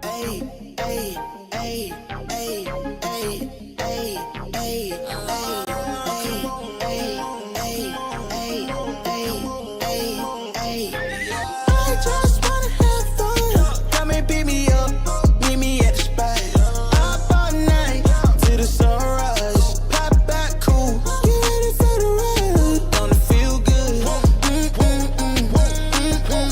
Hey, hey, hey, hey, hey, hey, hey, I just wanna have fun. Come and pick me up, meet me at the spot. Up all night till the sunrise. Pop back cool, get ready for the ride. Don't it feel good? Don't it feel good?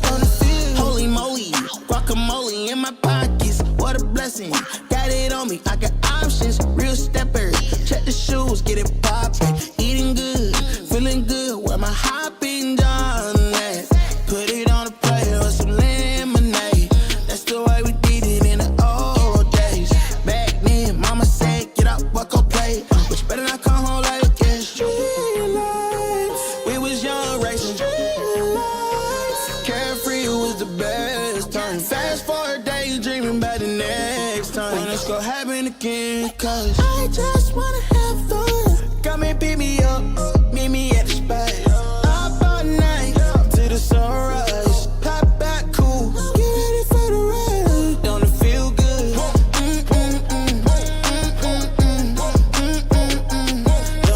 Don't it feel? Holy moly, guacamole in my pockets. What a blessing. Got it on me, I got options, real stepper. Check the shoes, get it poppin'. Eating good, feeling good, where my hopping done at. Put it on a plate or some lemonade. That's the way we did it in the old days. Back then, mama said, get up, walk on play. But you better not come home like a guest. We was young, racing. Carefree was the best time. Fast forward days, dreaming about the next time. When it's gonna happen again, cause I just wanna have fun. Come and pick me up, meet me at the spot. Up all night till the sunrise. Pop back cool, get ready for the ride. Don't it feel good? Don't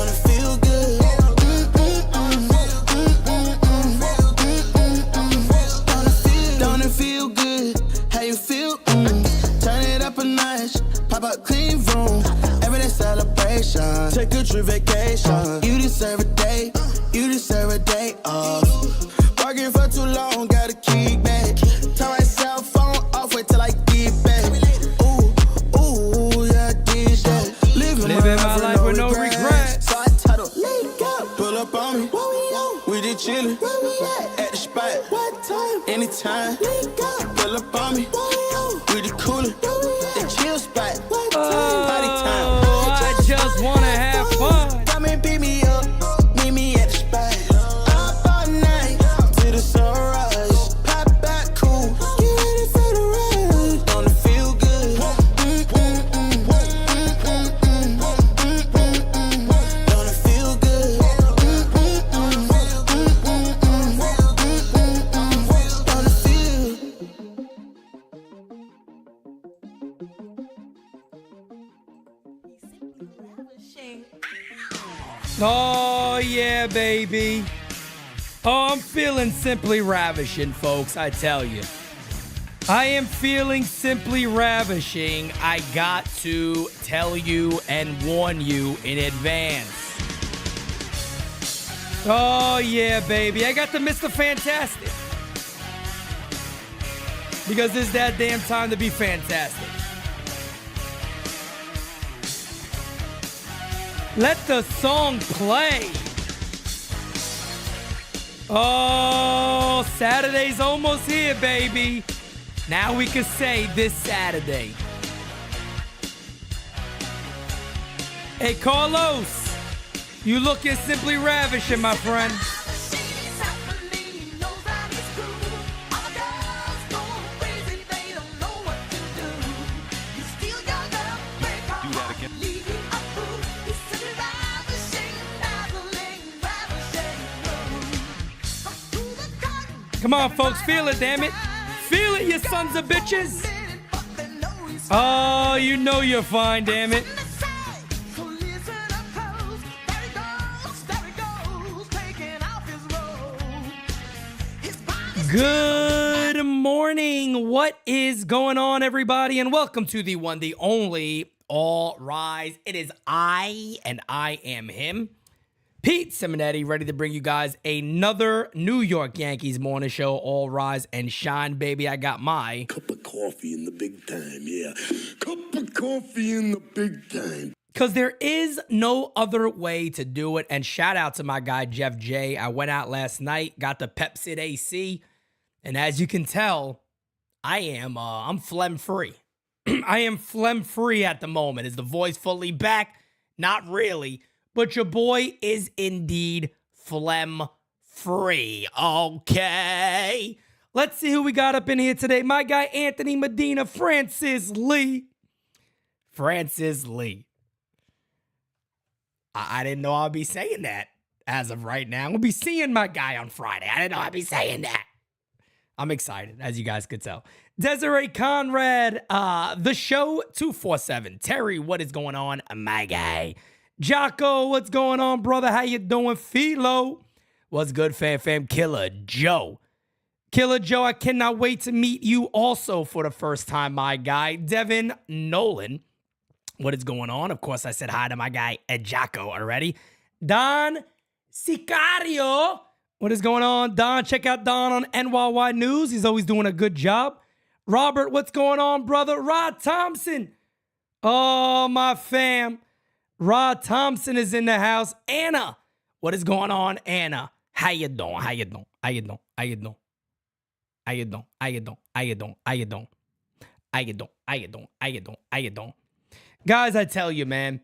it feel good? Don't it feel good? How you feel? Turn it up a notch, pop up clean room. Everyday celebration, take a trip vacation. You deserve a day, you deserve a day off. Working for too long, gotta kick back. Turn my cell phone off, wait till I get back. Ooh, yeah, I did that. Living my life with no regrets. So I title, pull up on me. We did chillin', at the spot. What time? Anytime. Pull up on me. We did coolin', the chill spot. Party time. I just wanna have fun. Come and pick me up, meet me at the spot. Up all night till the sunrise. Pop back cool, get ready for the ride. Don't it feel good? Don't it feel good? Don't it feel? Oh, yeah, baby. Oh, I'm feeling simply ravishing, folks, I tell you. I am feeling simply ravishing. I got to tell you and warn you in advance. Oh, yeah, baby. I got to Mr. Fantastic. Because it's that damn time to be fantastic. Let the song play. Oh, Saturday's almost here, baby. Now we can say this Saturday. Hey, Carlos, you looking simply ravishing, my friend. Come on, folks, feel it, damn it. Feel it, you sons of bitches. Oh, you know you're fine, damn it. Good morning. What is going on, everybody? And welcome to the one, the only, All Rise. It is I, and I am him, Pete Simonetti, ready to bring you guys another New York Yankees morning show. All rise and shine, baby. I got my cup of coffee in the big time, yeah. Cup of coffee in the big time. Because there is no other way to do it. And shout out to my guy, Jeff J. I went out last night, got the Pepsi AC. And as you can tell, I'm phlegm free. I am phlegm free at the moment. Is the voice fully back? Not really. But your boy is indeed phlegm free. Okay. Let's see who we got up in here today. My guy, Anthony Medina, Francis Lee. I didn't know I'd be saying that as of right now. We'll be seeing my guy on Friday. I didn't know I'd be saying that. I'm excited, as you guys could tell. Desiree Conrad, the show 247. Terry, what is going on, my guy? Jocko, what's going on, brother? How you doing? Philo, what's good, fam? Killer Joe. Killer Joe, I cannot wait to meet you also for the first time, my guy. Devin Nolan, what is going on? Of course, I said hi to my guy, Jocko, already. Don Sicario, what is going on, Don? Check out Don on NYY News. He's always doing a good job. Robert, what's going on, brother? Rod Thompson. Oh, my fam. Rod Thompson is in the house. Anna, what is going on, Anna? How you doing? Guys, I tell you, man.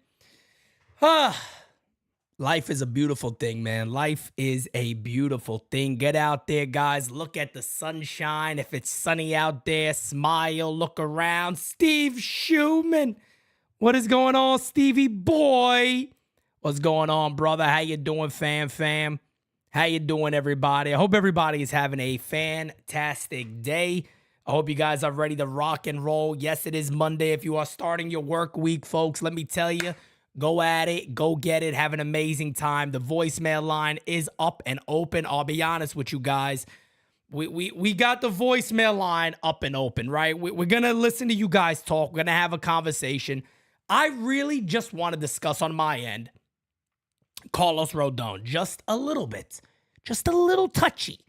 Life is a beautiful thing, man. Life is a beautiful thing. Get out there, guys. Look at the sunshine. If it's sunny out there, smile, look around. Steve Schumann. What is going on, Stevie boy? What's going on, brother? How you doing, fam? How you doing, everybody? I hope everybody is having a fantastic day. I hope you guys are ready to rock and roll. Yes, it is Monday. If you are starting your work week, folks, let me tell you, go at it. Go get it. Have an amazing time. The voicemail line is up and open. I'll be honest with you guys. We got the voicemail line up and open, right? We're going to listen to you guys talk. We're going to have a conversation. I really just want to discuss on my end Carlos Rodon just a little bit. Just a little touchy.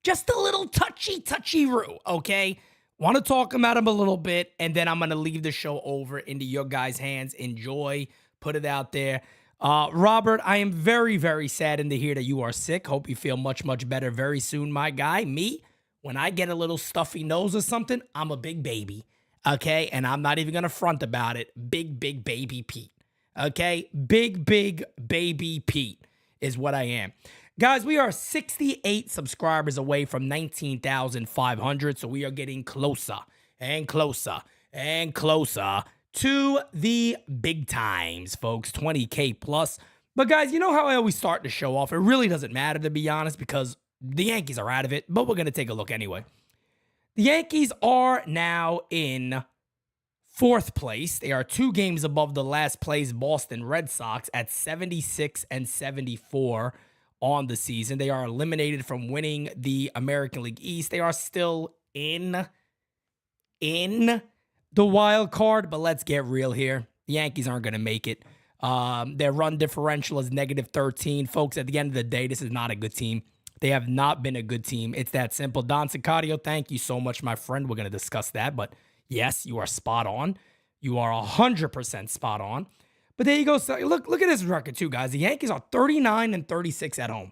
Just a little touchy-roo, okay? Want to talk about him a little bit, and then I'm going to leave the show over into your guys' hands. Enjoy. Put it out there. Robert, I am very, very saddened to hear that you are sick. Hope you feel much, much better very soon, my guy. Me, when I get a little stuffy nose or something, I'm a big baby, okay? And I'm not even going to front about it. Big baby Pete, okay? Big baby Pete is what I am. Guys, we are 68 subscribers away from 19,500, so we are getting closer and closer and closer to the big times, folks, 20K plus. But guys, you know how I always start the show off? It really doesn't matter, to be honest, because the Yankees are out of it, but we're going to take a look anyway. The Yankees are now in fourth place. They are 2 games above the last place Boston Red Sox at 76 and 74 on the season. They are eliminated from winning the American League East. They are still in the wild card, but let's get real here. The Yankees aren't going to make it. Their run differential is -13. Folks, at the end of the day, this is not a good team. They have not been a good team. It's that simple. Don Sicario, thank you so much, my friend. We're going to discuss that, but yes, you are spot on. You are 100% spot on. But there you go. So look at this record too, guys. The Yankees are 39 and 36 at home.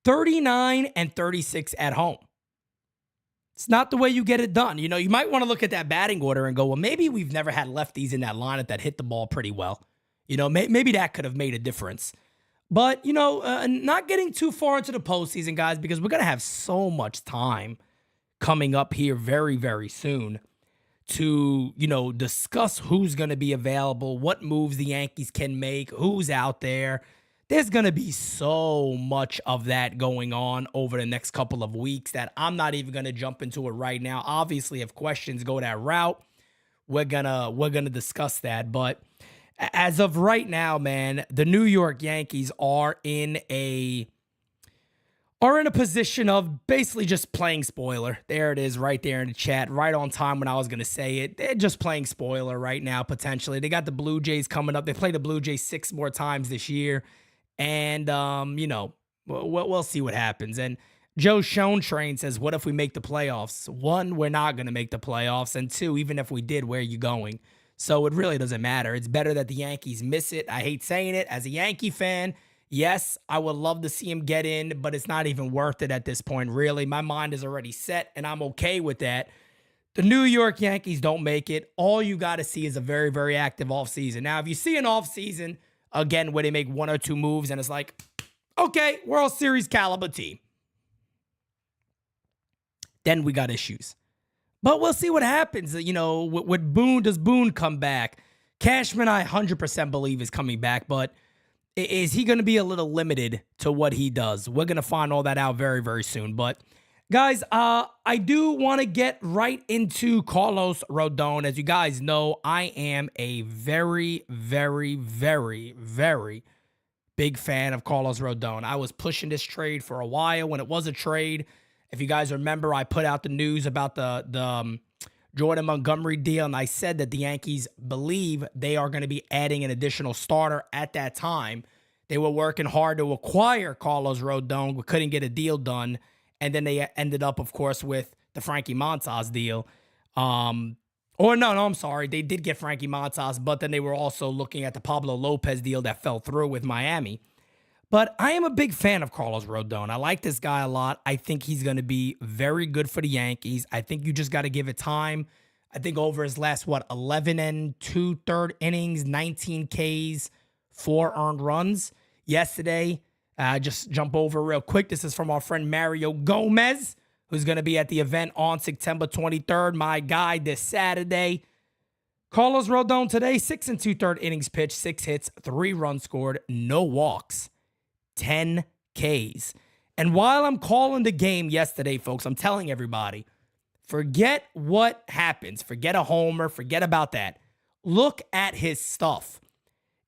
39 and 36 at home. It's not the way you get it done. You know, you might want to look at that batting order and go, well, maybe we've never had lefties in that lineup that hit the ball pretty well. You know, maybe that could have made a difference. But, you know, not getting too far into the postseason, guys, because we're going to have so much time coming up here very, very soon to, you know, discuss who's going to be available, what moves the Yankees can make, who's out there. There's going to be so much of that going on over the next couple of weeks that I'm not even going to jump into it right now. Obviously, if questions go that route, we're gonna discuss that. But as of right now, man, the New York Yankees are in a position of basically just playing spoiler. There it is right there in the chat, right on time when I was going to say it. They're just playing spoiler right now, potentially. They got the Blue Jays coming up. They play the Blue Jays 6 more times this year. And, you know, we'll see what happens. And Joe Schoentrain says, what if we make the playoffs? 1, we're not going to make the playoffs. And 2, even if we did, where are you going? So it really doesn't matter. It's better that the Yankees miss it. I hate saying it. As a Yankee fan, yes, I would love to see him get in, but it's not even worth it at this point, really. My mind is already set, and I'm okay with that. The New York Yankees don't make it. All you got to see is a very, very active offseason. Now, if you see an offseason, again, where they make 1 or 2 moves, and it's like, okay, World Series caliber team, then we got issues. But we'll see what happens. You know, with Boone, does Boone come back? Cashman, I 100% believe is coming back, but is he going to be a little limited to what he does? We're going to find all that out very, very soon. But guys, I do want to get right into Carlos Rodon. As you guys know, I am a very, very, very, very big fan of Carlos Rodon. I was pushing this trade for a while when it was a trade. If you guys remember, I put out the news about the Jordan Montgomery deal, and I said that the Yankees believe they are going to be adding an additional starter at that time. They were working hard to acquire Carlos Rodon, but couldn't get a deal done. And then they ended up, of course, with the Frankie Montas deal. I'm sorry. They did get Frankie Montas, but then they were also looking at the Pablo Lopez deal that fell through with Miami. But I am a big fan of Carlos Rodon. I like this guy a lot. I think he's going to be very good for the Yankees. I think you just got to give it time. I think over his last, 11 and 2/3 innings, 19 Ks, 4 earned runs. Yesterday, just jump over real quick. This is from our friend Mario Gomez, who's going to be at the event on September 23rd. My guy this Saturday. Carlos Rodon today, 6 and 2/3 innings pitched, 6 hits, 3 runs scored, no walks. 10 Ks. And while I'm calling the game yesterday, folks, I'm telling everybody, forget what happens. Forget a homer. Forget about that. Look at his stuff.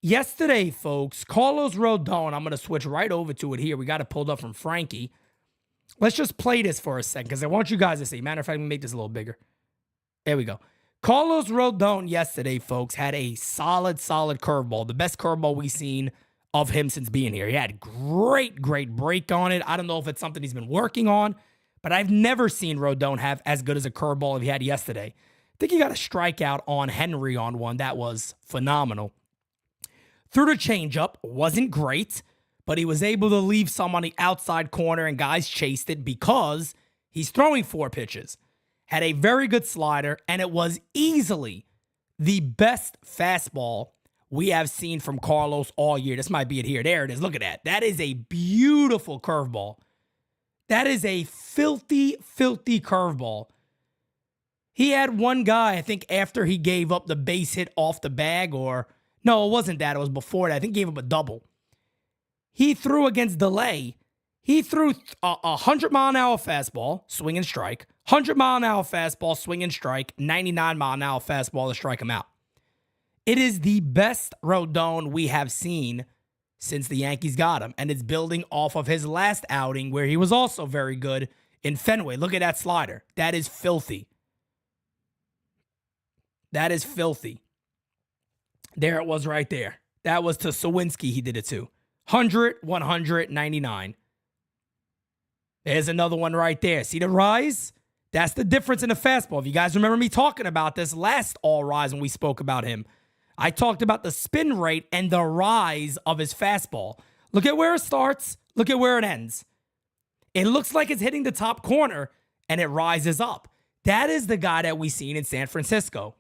Yesterday, folks, Carlos Rodon, I'm going to switch right over to it here. We got it pulled up from Frankie. Let's just play this for a second because I want you guys to see. Matter of fact, let me make this a little bigger. There we go. Carlos Rodon yesterday, folks, had a solid curveball. The best curveball we've seen of him since being here. He had great break on it. I don't know if it's something he's been working on, but I've never seen Rodon have as good as a curveball as he had yesterday. I think he got a strikeout on Henry on one. That was phenomenal. Threw the changeup. Wasn't great, but he was able to leave some on the outside corner, and guys chased it because he's throwing 4 pitches. Had a very good slider, and it was easily the best fastball we have seen from Carlos all year. This might be it here. There it is. Look at that. That is a beautiful curveball. That is a filthy curveball. He had one guy, I think, after he gave up the base hit off the bag, or no, it wasn't that. It was before that. I think he gave up a double. He threw against delay. He threw a 100-mile-an-hour fastball, swing and strike, 100-mile-an-hour fastball, swing and strike, 99-mile-an-hour fastball to strike him out. It is the best Rodon we have seen since the Yankees got him, and it's building off of his last outing where he was also very good in Fenway. Look at that slider. That is filthy. That is filthy. There it was right there. That was to Sawinski he did it to. 100, 100, 99. There's another one right there. See the rise? That's the difference in the fastball. If you guys remember me talking about this last All Rise when we spoke about him, I talked about the spin rate and the rise of his fastball. Look at where it starts. Look at where it ends. It looks like it's hitting the top corner, and it rises up. That is the guy that we seen in San Francisco.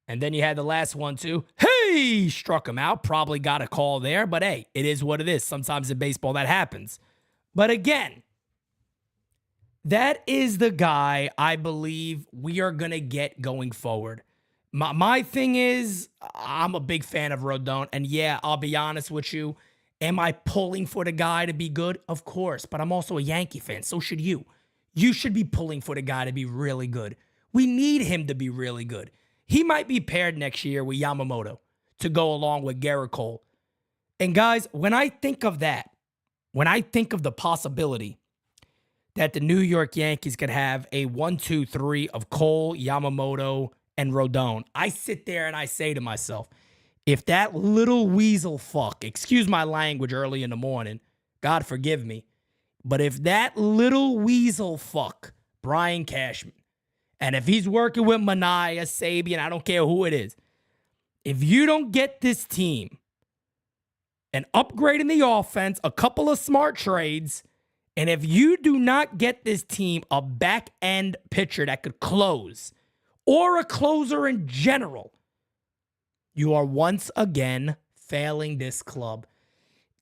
And then you had the last one, too. Hey, struck him out. Probably got a call there, but hey, it is what it is. Sometimes in baseball that happens. But again, that is the guy I believe we are going to get going forward. My thing is, I'm a big fan of Rodon, and yeah, I'll be honest with you. Am I pulling for the guy to be good? Of course, but I'm also a Yankee fan. So should you. You should be pulling for the guy to be really good. We need him to be really good. He might be paired next year with Yamamoto to go along with Garrett Cole. And guys, when I think of that, when I think of the possibility that the New York Yankees could have a 1-2-3 of Cole, Yamamoto, and Rodon, I sit there and I say to myself, if that little weasel fuck, excuse my language early in the morning, God forgive me, but if that little weasel fuck, Brian Cashman, and if he's working with Manaea, Sabian, I don't care who it is, if you don't get this team an upgrade in the offense, a couple of smart trades, and if you do not get this team a back-end pitcher that could close, or a closer in general, you are once again failing this club.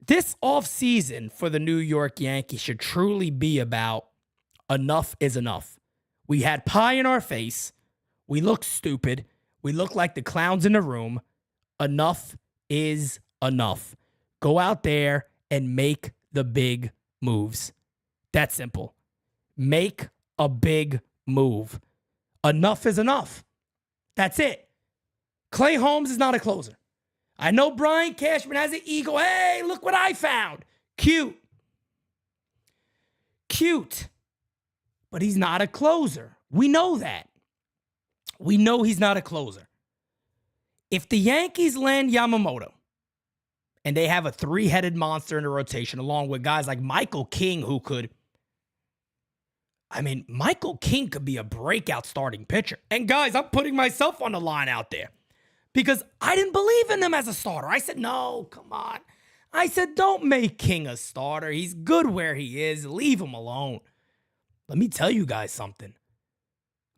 This offseason for the New York Yankees should truly be about enough is enough. We had pie in our face. We looked stupid. We look like the clowns in the room. Enough is enough. Go out there and make the big moves. That's simple. Make a big move. Enough is enough. That's it. Clay Holmes is not a closer. I know Brian Cashman has an ego. Hey, look what I found. Cute. Cute. But he's not a closer. We know that. We know he's not a closer. If the Yankees land Yamamoto and they have a three-headed monster in the rotation along with guys like Michael King who could, Michael King could be a breakout starting pitcher. And guys, I'm putting myself on the line out there because I didn't believe in him as a starter. I said, no, come on. I said, don't make King a starter. He's good where he is. Leave him alone. Let me tell you guys something.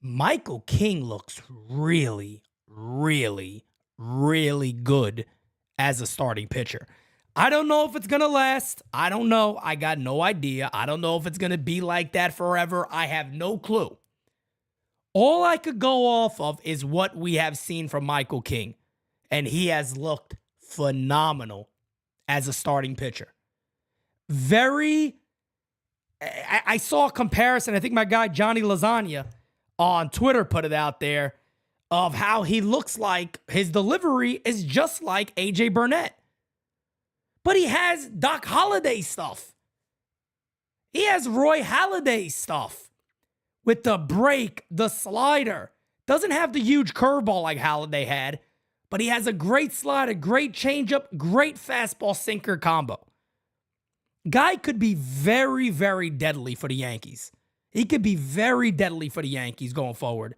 Michael King looks really, really, really good as a starting pitcher. I don't know if it's going to last. I don't know. I got no idea. I don't know if it's going to be like that forever. I have no clue. All I could go off of is what we have seen from Michael King. And he has looked phenomenal as a starting pitcher. I saw a comparison. I think my guy Johnny Lasagna on Twitter put it out there of how he looks like his delivery is just like AJ Burnett. But he has Doc Holliday stuff. He has Roy Halladay stuff with the break, the slider. Doesn't have the huge curveball like Halladay had, but he has a great slider, great changeup, great fastball sinker combo. Guy could be very, very deadly for the Yankees. He could be very deadly for the Yankees going forward.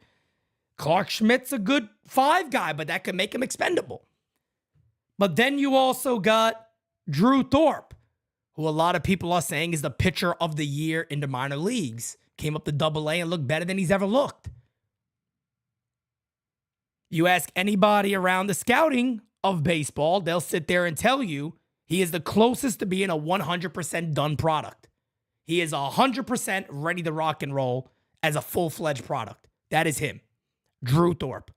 Clark Schmidt's a good 5 guy, but that could make him expendable. But then you also got Drew Thorpe, who a lot of people are saying is the pitcher of the year in the minor leagues. Came up to Double-A and looked better than he's ever looked. You ask anybody around the scouting of baseball, they'll sit there and tell you he is the closest to being a 100% done product. He is 100% ready to rock and roll as a full-fledged product. That is him, Drew Thorpe.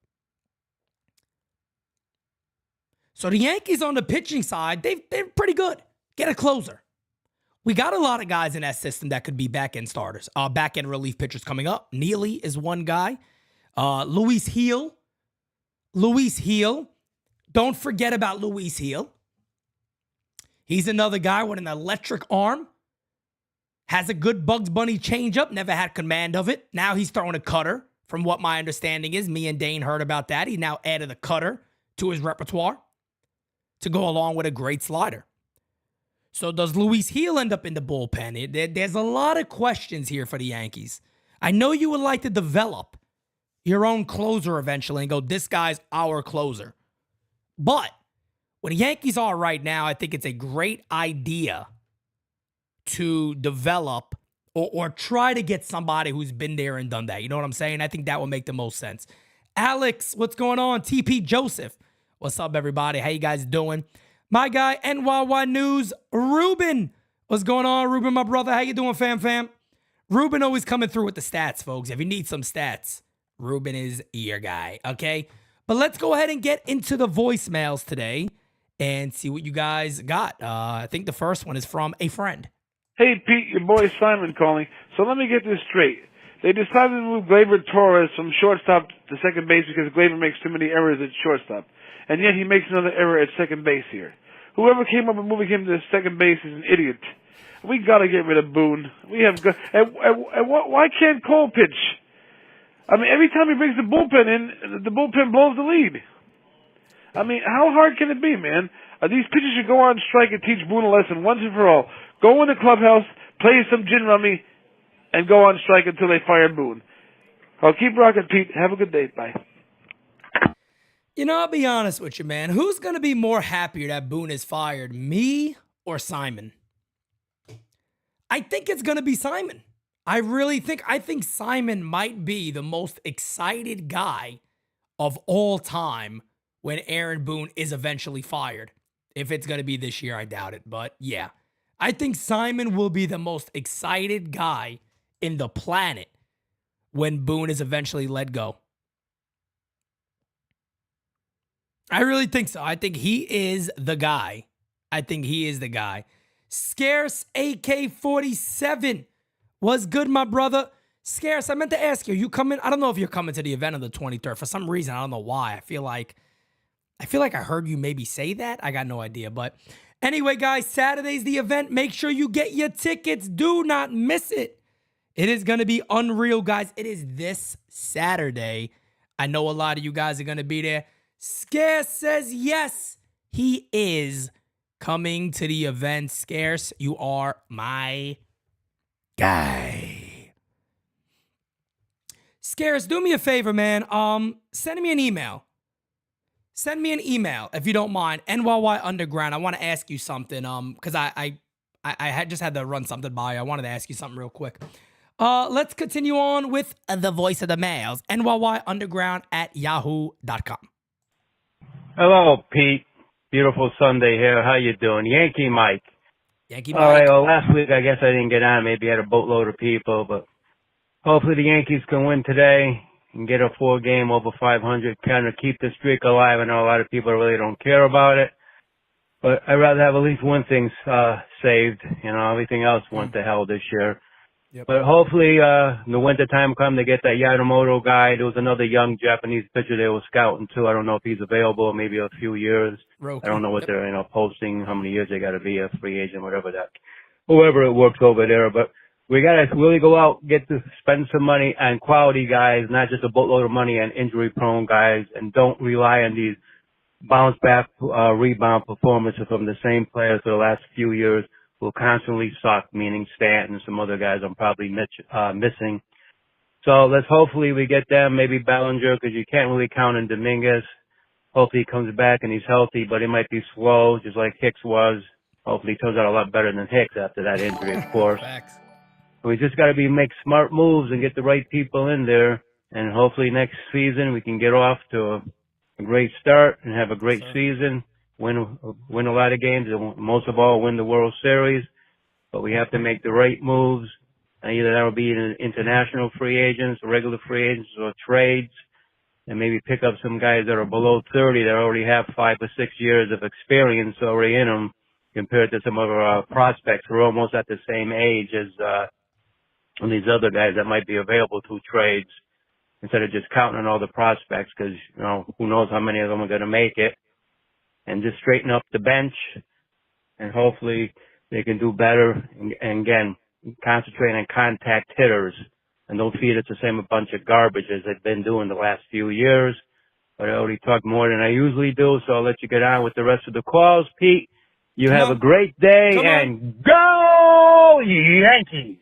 So the Yankees on the pitching side, they're pretty good. Get a closer. We got a lot of guys in that system that could be back-end starters, back-end relief pitchers coming up. Neely is one guy. Luis Heel. Don't forget about Luis Heel. He's another guy with an electric arm. Has a good Bugs Bunny changeup. Never had command of it. Now he's throwing a cutter. From what my understanding is, me and Dane heard about that. He now added a cutter to his repertoire to go along with a great slider. So does Luis Heel end up in the bullpen? There's a lot of questions here for the Yankees. I know you would like to develop your own closer eventually and go, this guy's our closer. But where the Yankees are right now, I think it's a great idea to develop or try to get somebody who's been there and done that. You know what I'm saying? I think that would make the most sense. Alex, what's going on? TP Joseph. What's up, everybody? How you guys doing? My guy, NYY News, Ruben. What's going on, Ruben, my brother? How you doing, fam? Ruben always coming through with the stats, folks. If you need some stats, Ruben is your guy, okay? But let's go ahead and get into the voicemails today and see what you guys got. I think the first one is from a friend. Hey, Pete, your boy Simon calling. So let me get this straight. They decided to move Gleyber Torres from shortstop to second base because Gleyber makes too many errors at shortstop. And yet he makes another error at second base here. Whoever came up with moving him to second base is an idiot. We got to get rid of Boone. Why can't Cole pitch? I mean, every time he brings the bullpen in, the bullpen blows the lead. I mean, how hard can it be, man? These pitchers should go on strike and teach Boone a lesson once and for all. Go in the clubhouse, play some gin rummy, and go on strike until they fire Boone. I'll keep rocking, Pete. Have a good day. Bye. You know, I'll be honest with you, man. Who's going to be more happier that Boone is fired, me or Simon? I think it's going to be Simon. I think Simon might be the most excited guy of all time when Aaron Boone is eventually fired. If it's going to be this year, I doubt it. But yeah, I think Simon will be the most excited guy in the planet when Boone is eventually let go. I really think so. I think he is the guy. Scarce AK-47. Was good, my brother. Scarce, I meant to ask you, you coming? I don't know if you're coming to the event on the 23rd. For some reason, I don't know why. I feel like I heard you maybe say that. I got no idea. But anyway, guys, Saturday's the event. Make sure you get your tickets. Do not miss it. It is going to be unreal, guys. It is this Saturday. I know a lot of you guys are going to be there. Scarce says yes, he is coming to the event. Scarce, you are my guy. Scarce, do me a favor, man. Send me an email. Send me an email if you don't mind. NYY Underground. I want to ask you something. Because I had just had to run something by you. I wanted to ask you something real quick. Let's continue on with the voice of the males. NYYUnderground@yahoo.com. Hello, Pete. Beautiful Sunday here. How you doing? Yankee Mike. Yankee Mike. All right, well, last week I guess I didn't get on. Maybe I had a boatload of people, but hopefully the Yankees can win today and get a 4-game over 500, kind of keep the streak alive. I know a lot of people really don't care about it, but I'd rather have at least one thing saved. You know, everything else went to hell this year. Yep. But hopefully, the winter time come to get that Yamamoto guy. There was another young Japanese pitcher they were scouting too. I don't know if he's available, maybe a few years. Roki. I don't know what they're, posting, how many years they got to be a free agent, whoever it works over there. But we got to really go out, spend some money on quality guys, not just a boatload of money on injury prone guys, and don't rely on these bounce back, rebound performances from the same players for the last few years who constantly suck, meaning Stanton and some other guys I'm probably missing. So let's hopefully we get them, maybe Bellinger, because you can't really count on Dominguez. Hopefully he comes back and he's healthy, but he might be slow, just like Hicks was. Hopefully he turns out a lot better than Hicks after that injury, of course. Facts. We just got to make smart moves and get the right people in there, and hopefully next season we can get off to a great start and have a great season. Win a lot of games, and most of all, win the World Series. But we have to make the right moves. And either that will be international free agents, regular free agents, or trades, and maybe pick up some guys that are below 30 that already have 5 or 6 years of experience already in them, compared to some of our prospects who are almost at the same age as these other guys that might be available through trades, instead of just counting on all the prospects, because who knows how many of them are going to make it. And just straighten up the bench, and hopefully they can do better. And again, concentrate on contact hitters, and don't feed it the same bunch of garbage as they've been doing the last few years. But I already talked more than I usually do, so I'll let you get on with the rest of the calls. Pete, you have a great day, and go Yankees!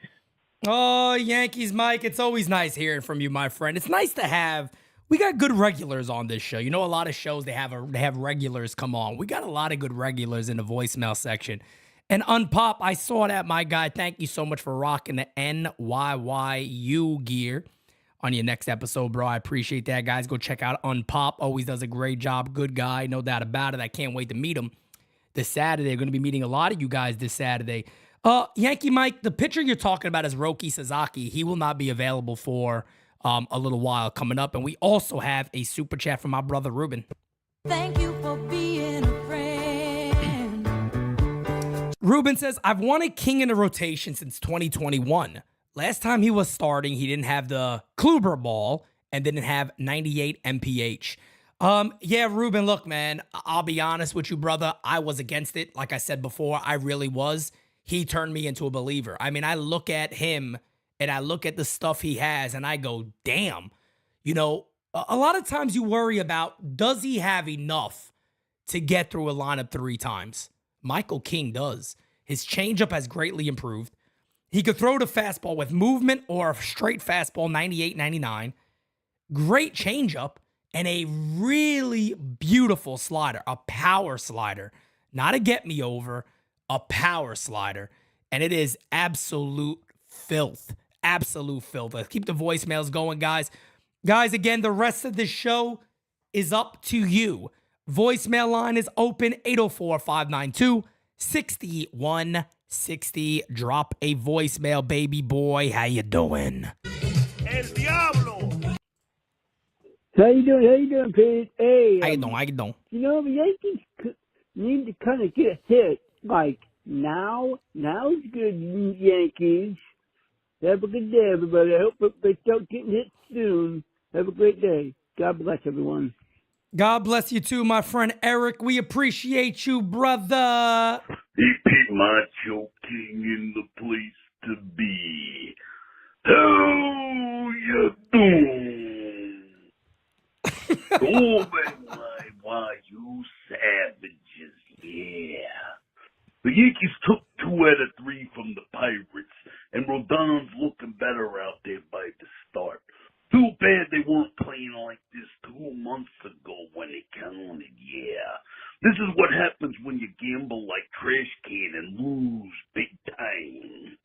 Oh, Yankees, Mike. It's always nice hearing from you, my friend. It's nice to have. We got good regulars on this show. You know, a lot of shows, they have regulars come on. We got a lot of good regulars in the voicemail section. And Unpop, I saw that, my guy. Thank you so much for rocking the NYYU gear on your next episode, bro. I appreciate that, guys. Go check out Unpop. Always does a great job. Good guy, no doubt about it. I can't wait to meet him this Saturday. We're going to be meeting a lot of you guys this Saturday. Yankee Mike, the pitcher you're talking about is Roki Sasaki. He will not be available for a little while coming up. And we also have a super chat from my brother Ruben. Thank you for being a friend. Ruben says, I've wanted King in the rotation since 2021. Last time he was starting, he didn't have the Kluber ball and didn't have 98 MPH. Yeah, Ruben, look, man, I'll be honest with you, brother. I was against it. Like I said before, I really was. He turned me into a believer. I mean, I look at him and I look at the stuff he has and I go, damn. You know, a lot of times you worry about, does he have enough to get through a lineup 3 times? Michael King does. His changeup has greatly improved. He could throw the fastball with movement or a straight fastball, 98, 99. Great changeup and a really beautiful slider, a power slider. Not a get me over, a power slider. And it is absolute filth. Absolute filth. Let's keep the voicemails going, guys. Guys, again, the rest of the show is up to you. Voicemail line is open, 804-592-6160. Drop a voicemail, baby boy. How you doing? El Diablo. How you doing? How you doing, Pete? Hey, How you doing? How you doing? you know, the Yankees need to kind of get hit, like, now. Now's good, Yankees. Have a good day, everybody. I hope they start getting hit soon. Have a great day. God bless everyone. God bless you too, my friend Eric. We appreciate you, brother. He Pete Macho King in the place to be. How you doing? Oh, NYYU savages, yeah. The Yankees took 2 out of 3 from the Pirates, and Rodon's looking better out there by the start. Too bad they weren't playing like this 2 months ago when it counted, yeah. This is what happens when you gamble like Trash Can and lose big time.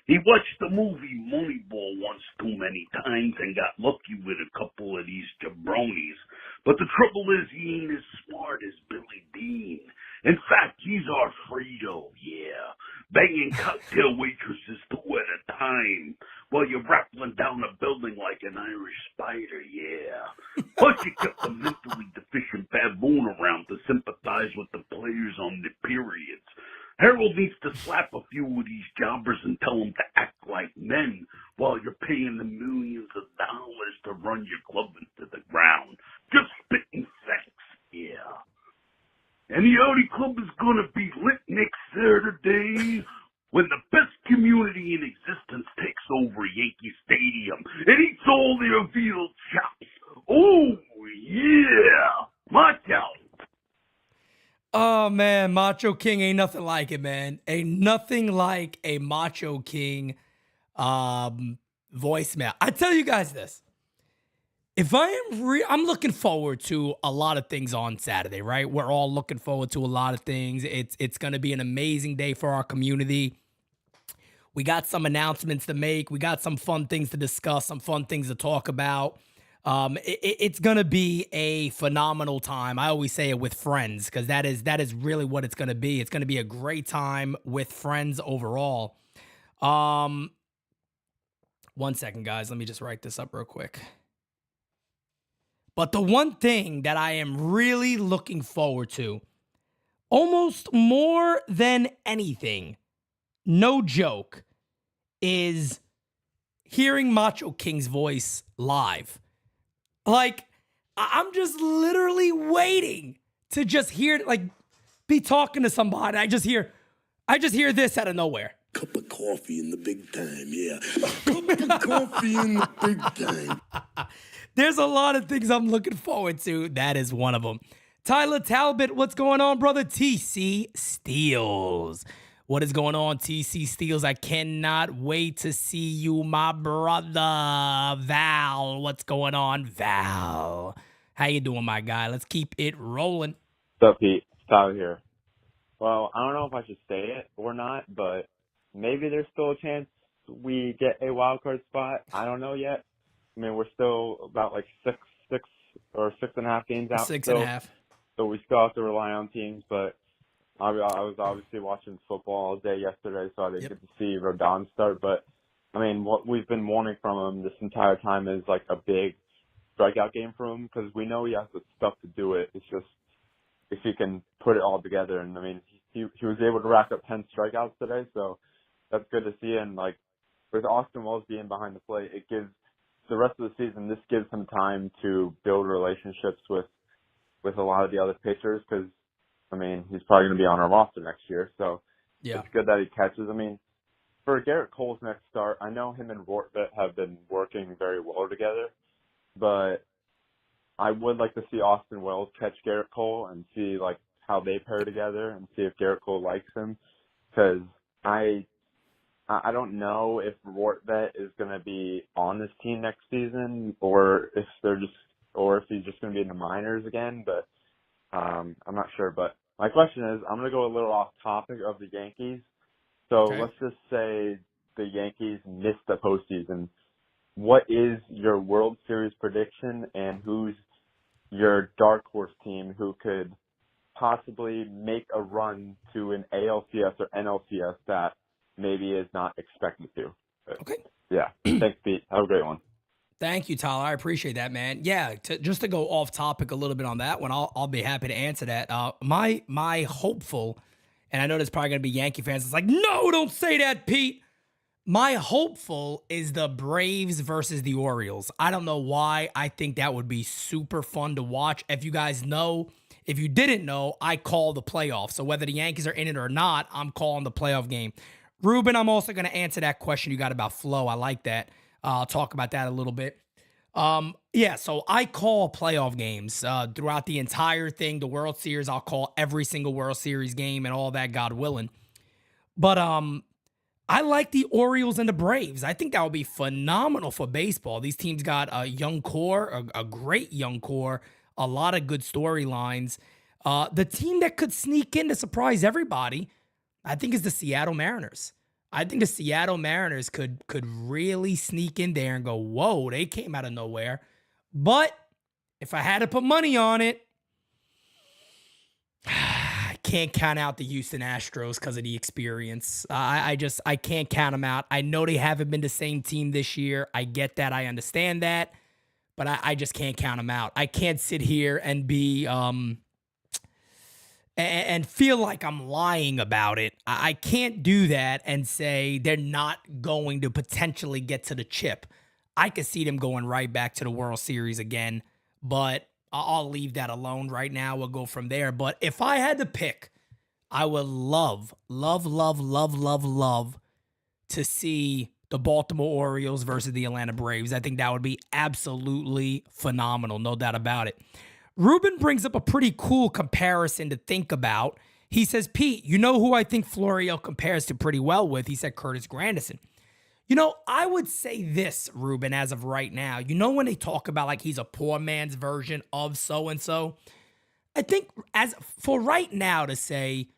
He watched the movie Moneyball once too many times and got lucky with a couple of these jabronis. But the trouble is he ain't as smart as Billy Bean. In fact, he's our Fredo, yeah. Banging cocktail waitresses 2 at a time while you're rappling down a building like an Irish spider, yeah. Plus you kept a mentally deficient baboon around to sympathize with the players on the periods. Harold needs to slap a few of these jobbers and tell them to act like men while you're paying them millions of dollars to run your club into the ground. Just spitting facts, yeah. And the Audi Club is going to be lit next Saturday when the best community in existence takes over Yankee Stadium and eats all their veal chops. Oh, yeah. Watch out. Oh, man, Macho King ain't nothing like it, man. Ain't nothing like a Macho King voicemail. I tell you guys this. If I'm looking forward to a lot of things on Saturday, right? We're all looking forward to a lot of things. It's going to be an amazing day for our community. We got some announcements to make. We got some fun things to discuss, some fun things to talk about. It's going to be a phenomenal time. I always say it with friends because that is really what it's going to be. It's going to be a great time with friends overall. 1 second, guys. Let me just write this up real quick. But the one thing that I am really looking forward to, almost more than anything, no joke, is hearing Macho King's voice live. Like, I'm just literally waiting to just hear, like, be talking to somebody. I just hear this out of nowhere. Cup of coffee in the big time, yeah. Cup of coffee in the big time. There's a lot of things I'm looking forward to. That is one of them. Tyler Talbot, what's going on, brother? TC Steels. What is going on, TC Steels? I cannot wait to see you, my brother. Val, what's going on, Val? How you doing, my guy? Let's keep it rolling. What's up, Pete? It's Tyler here. Well, I don't know if I should say it or not, but maybe there's still a chance we get a wild card spot. I don't know yet. I mean, we're still about like 6 or 6.5 games out. 6.5. So we still have to rely on teams. But I was obviously watching football all day yesterday, so I didn't get to see Rodon start. But I mean, what we've been wanting from him this entire time is like a big strikeout game for him because we know he has the stuff to do it. It's just if he can put it all together. And I mean, he was able to rack up 10 strikeouts today, so that's good to see. And like with Austin Wells being behind the plate, it gives the rest of the season, this gives him time to build relationships with a lot of the other pitchers because, I mean, he's probably going to be on our roster next year. So it's good that he catches. I mean, for Garrett Cole's next start, I know him and Rortvedt have been working very well together, but I would like to see Austin Wells catch Garrett Cole and see, like, how they pair together and see if Garrett Cole likes him because I don't know if Rortvedt is going to be on this team next season or if he's just going to be in the minors again, but I'm not sure. But my question is, I'm going to go a little off topic of the Yankees. So let's just say the Yankees missed the postseason. What is your World Series prediction and who's your dark horse team who could possibly make a run to an ALCS or NLCS that maybe is not expected to? Okay. Yeah. Thanks, Pete. Have a great one. Thank you, Tyler. I appreciate that, man. Yeah, just to go off topic a little bit on that one, I'll be happy to answer that. My hopeful, and I know there's probably gonna be Yankee fans. It's like, no, don't say that, Pete. My hopeful is the Braves versus the Orioles. I don't know why. I think that would be super fun to watch. If you guys know, if you didn't know, I call the playoffs. So whether the Yankees are in it or not, I'm calling the playoff game. Ruben, I'm also going to answer that question you got about Flo. I like that. I'll talk about that a little bit. Yeah, so I call playoff games throughout the entire thing. The World Series, I'll call every single World Series game and all that, God willing. But I like the Orioles and the Braves. I think that would be phenomenal for baseball. These teams got a young core, a great young core, a lot of good storylines. The team that could sneak in to surprise everybody, I think, is the Seattle Mariners. I think the Seattle Mariners could really sneak in there and go, whoa, they came out of nowhere. But if I had to put money on it, I can't count out the Houston Astros because of the experience. I can't count them out. I know they haven't been the same team this year. I get that. I understand that. But I just can't count them out. I can't sit here and be and feel like I'm lying about it. I can't do that and say they're not going to potentially get to the chip. I could see them going right back to the World Series again, but I'll leave that alone right now. We'll go from there. But if I had to pick, I would love to see the Baltimore Orioles versus the Atlanta Braves. I think that would be absolutely phenomenal. No doubt about it. Ruben brings up a pretty cool comparison to think about. He says, Pete, you know who I think Florial compares to pretty well with? He said Curtis Granderson. You know, I would say this, Ruben, as of right now. You know when they talk about like he's a poor man's version of so-and-so? I think as for right now to say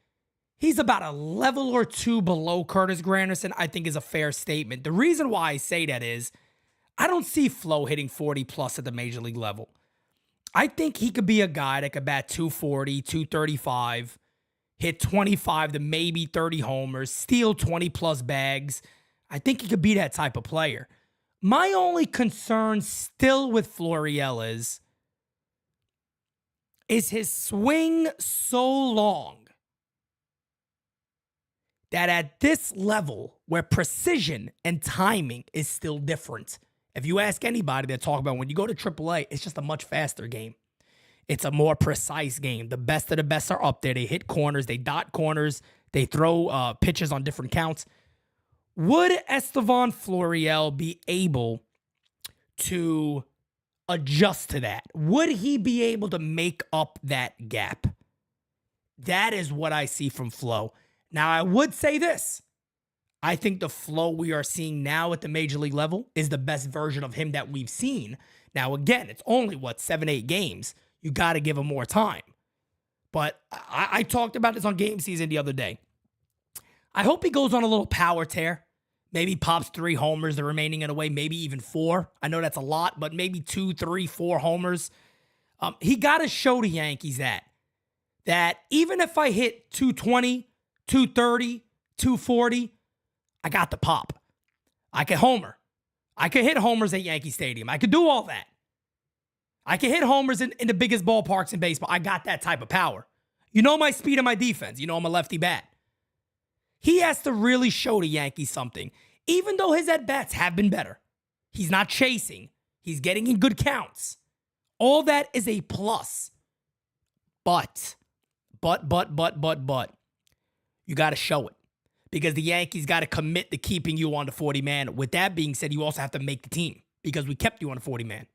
he's about a level or two below Curtis Granderson, I think is a fair statement. The reason why I say that is I don't see Flo hitting 40 plus at the major league level. I think he could be a guy that could bat 240, 235, hit 25 to maybe 30 homers, steal 20 plus bags. I think he could be that type of player. My only concern still with Florial is his swing so long that at this level where precision and timing is still different. If you ask anybody, they talk about when you go to AAA, it's just a much faster game. It's a more precise game. The best of the best are up there. They hit corners. They dot corners. They throw pitches on different counts. Would Estevan Florial be able to adjust to that? Would he be able to make up that gap? That is what I see from Flo. Now, I would say this. I think the Flo we are seeing now at the major league level is the best version of him that we've seen. Now, again, it's only, 7-8 games. You got to give him more time. But I talked about this on Game Season the other day. I hope he goes on a little power tear. Maybe pops 3 homers the remaining in a way, maybe even 4. I know that's a lot, but maybe 2, 3, 4 homers. He got to show the Yankees that even if I hit 220, 230, 240, I got the pop. I can homer. I can hit homers at Yankee Stadium. I could do all that. I can hit homers in the biggest ballparks in baseball. I got that type of power. You know my speed and my defense. You know I'm a lefty bat. He has to really show the Yankees something. Even though his at-bats have been better. He's not chasing. He's getting in good counts. All that is a plus. But. You got to show it. Because the Yankees got to commit to keeping you on the 40-man. With that being said, you also have to make the team. Because we kept you on the 40-man.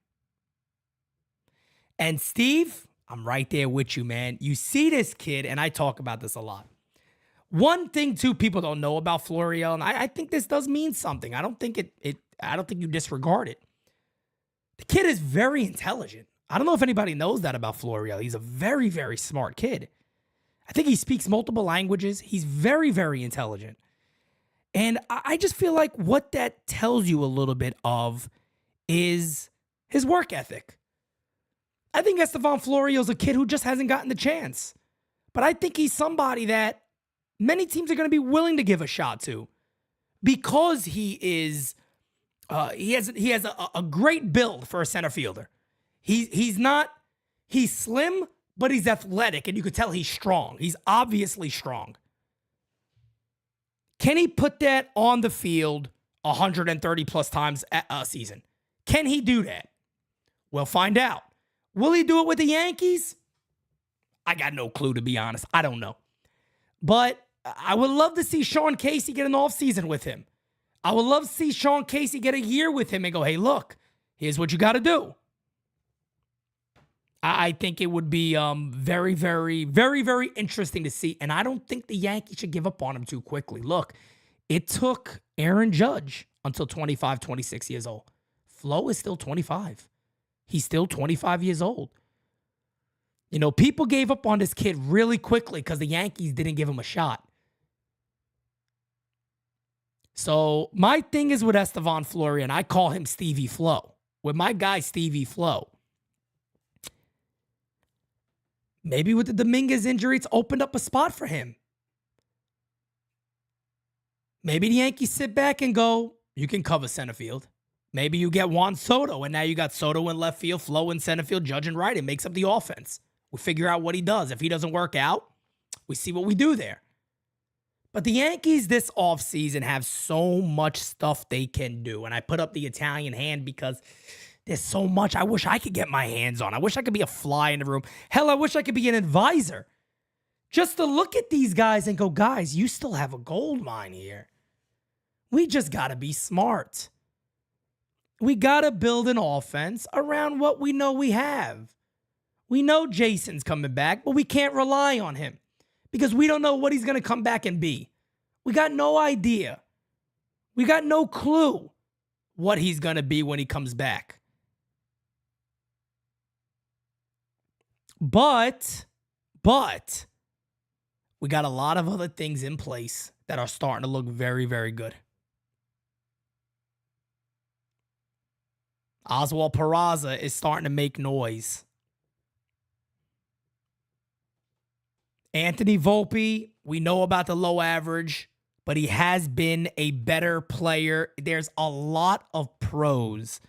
And Steve, I'm right there with you, man. You see this kid, and I talk about this a lot. One thing, too, people don't know about Florial, and I think this does mean something. I don't think I don't think you disregard it. The kid is very intelligent. I don't know if anybody knows that about Florial. He's a very, very smart kid. I think he speaks multiple languages. He's very, very intelligent. And I just feel like what that tells you a little bit of is his work ethic. I think Estevan Florial is a kid who just hasn't gotten the chance. But I think he's somebody that many teams are going to be willing to give a shot to because he is He has a great build for a center fielder. He's slim, but he's athletic, and you could tell he's strong. He's obviously strong. Can he put that on the field 130 plus times a season? Can he do that? We'll find out. Will he do it with the Yankees? I got no clue, to be honest. I don't know. But I would love to see Sean Casey get an offseason with him. I would love to see Sean Casey get a year with him and go, hey, look, here's what you got to do. I think it would be very, very, very, very interesting to see. And I don't think the Yankees should give up on him too quickly. Look, it took Aaron Judge until 25, 26 years old. Flo is still 25. He's still 25 years old. You know, people gave up on this kid really quickly because the Yankees didn't give him a shot. So my thing is with Estevan Florial, and I call him Stevie Flo. With my guy, Stevie Flo. Maybe with the Dominguez injury, it's opened up a spot for him. Maybe the Yankees sit back and go, you can cover center field. Maybe you get Juan Soto, and now you got Soto in left field, Flo in center field, Judge and right. It makes up the offense. We figure out what he does. If he doesn't work out, we see what we do there. But the Yankees this offseason have so much stuff they can do. And I put up the Italian hand because there's so much I wish I could get my hands on. I wish I could be a fly in the room. Hell, I wish I could be an advisor. Just to look at these guys and go, guys, you still have a gold mine here. We just got to be smart. We got to build an offense around what we know we have. We know Jason's coming back, but we can't rely on him because we don't know what he's going to come back and be. We got no idea. We got no clue what he's going to be when he comes back. But we got a lot of other things in place that are starting to look very, very good. Oswald Peraza is starting to make noise. Anthony Volpe, we know about the low average, but he has been a better player. There's a lot of pros.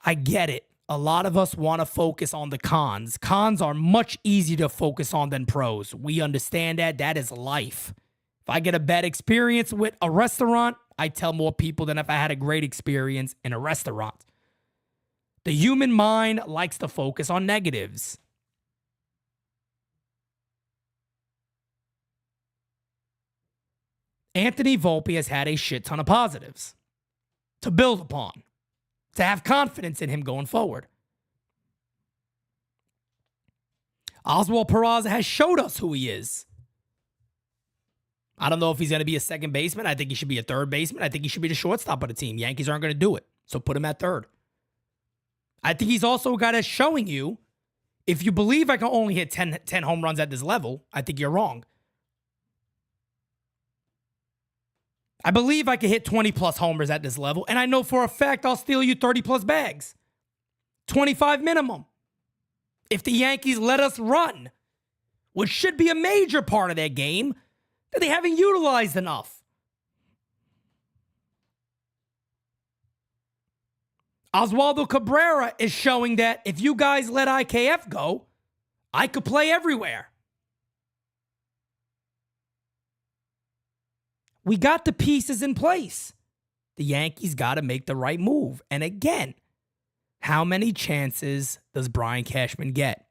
I get it. A lot of us want to focus on the cons. Cons are much easier to focus on than pros. We understand that. That is life. If I get a bad experience with a restaurant, I tell more people than if I had a great experience in a restaurant. The human mind likes to focus on negatives. Anthony Volpe has had a shit ton of positives to build upon, to have confidence in him going forward. Oswald Peraza has showed us who he is. I don't know if he's going to be a second baseman. I think he should be a third baseman. I think he should be the shortstop of the team. Yankees aren't going to do it, so put him at third. I think he's also a guy that's showing you, if you believe I can only hit 10 home runs at this level, I think you're wrong. I believe I can hit 20-plus homers at this level, and I know for a fact I'll steal you 30-plus bags. 25 minimum. If the Yankees let us run, which should be a major part of their game, that they haven't utilized enough. Oswaldo Cabrera is showing that if you guys let IKF go, I could play everywhere. We got the pieces in place. The Yankees got to make the right move. And again, how many chances does Brian Cashman get?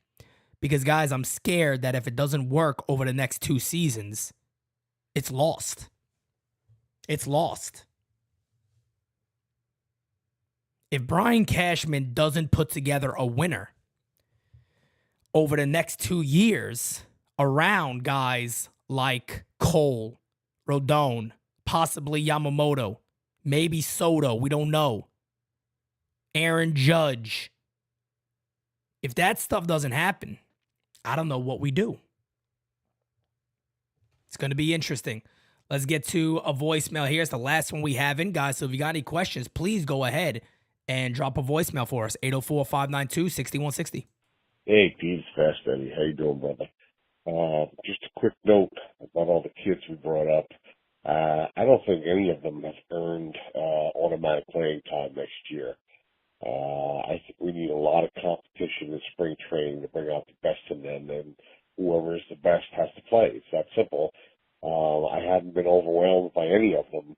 Because, guys, I'm scared that if it doesn't work over the next 2 seasons, it's lost. It's lost. If Brian Cashman doesn't put together a winner over the next 2 years around guys like Cole, Rodon, possibly Yamamoto, maybe Soto, we don't know, Aaron Judge. If that stuff doesn't happen, I don't know what we do. It's going to be interesting. Let's get to a voicemail here. It's the last one we have in, guys. So if you got any questions, please go ahead and drop a voicemail for us. 804-592-6160. Hey, Keith, Fast Eddie. How you doing, brother? Just a quick note about all the kids we brought up. I don't think any of them have earned automatic play next year. I think we need a lot of competition in spring training to bring out the best in them, and whoever is the best has to play. It's that simple. I haven't been overwhelmed by any of them.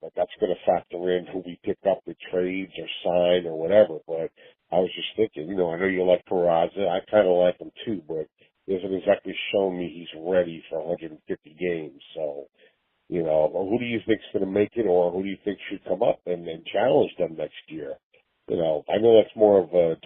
But that's going to factor in who we pick up with trades or sign or whatever. But I was just thinking, I know you like Peraza. I kind of like him too, but he hasn't exactly shown me he's ready for 150 games. So, who do you think's going to make it, or who do you think should come up and challenge them next year? I know that's more of your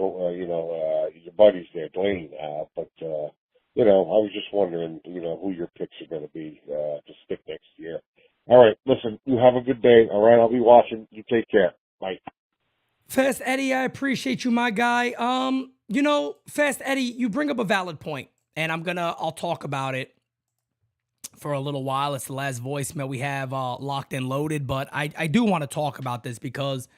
buddies there, Dwayne, but I was just wondering, who your picks are going to be to stick next year. All right, listen, you have a good day. All right, I'll be watching. You take care. Bye. Fast Eddie, I appreciate you, my guy. Fast Eddie, you bring up a valid point, and I'll talk about it for a little while. It's the last voicemail we have locked and loaded, but I do want to talk about this because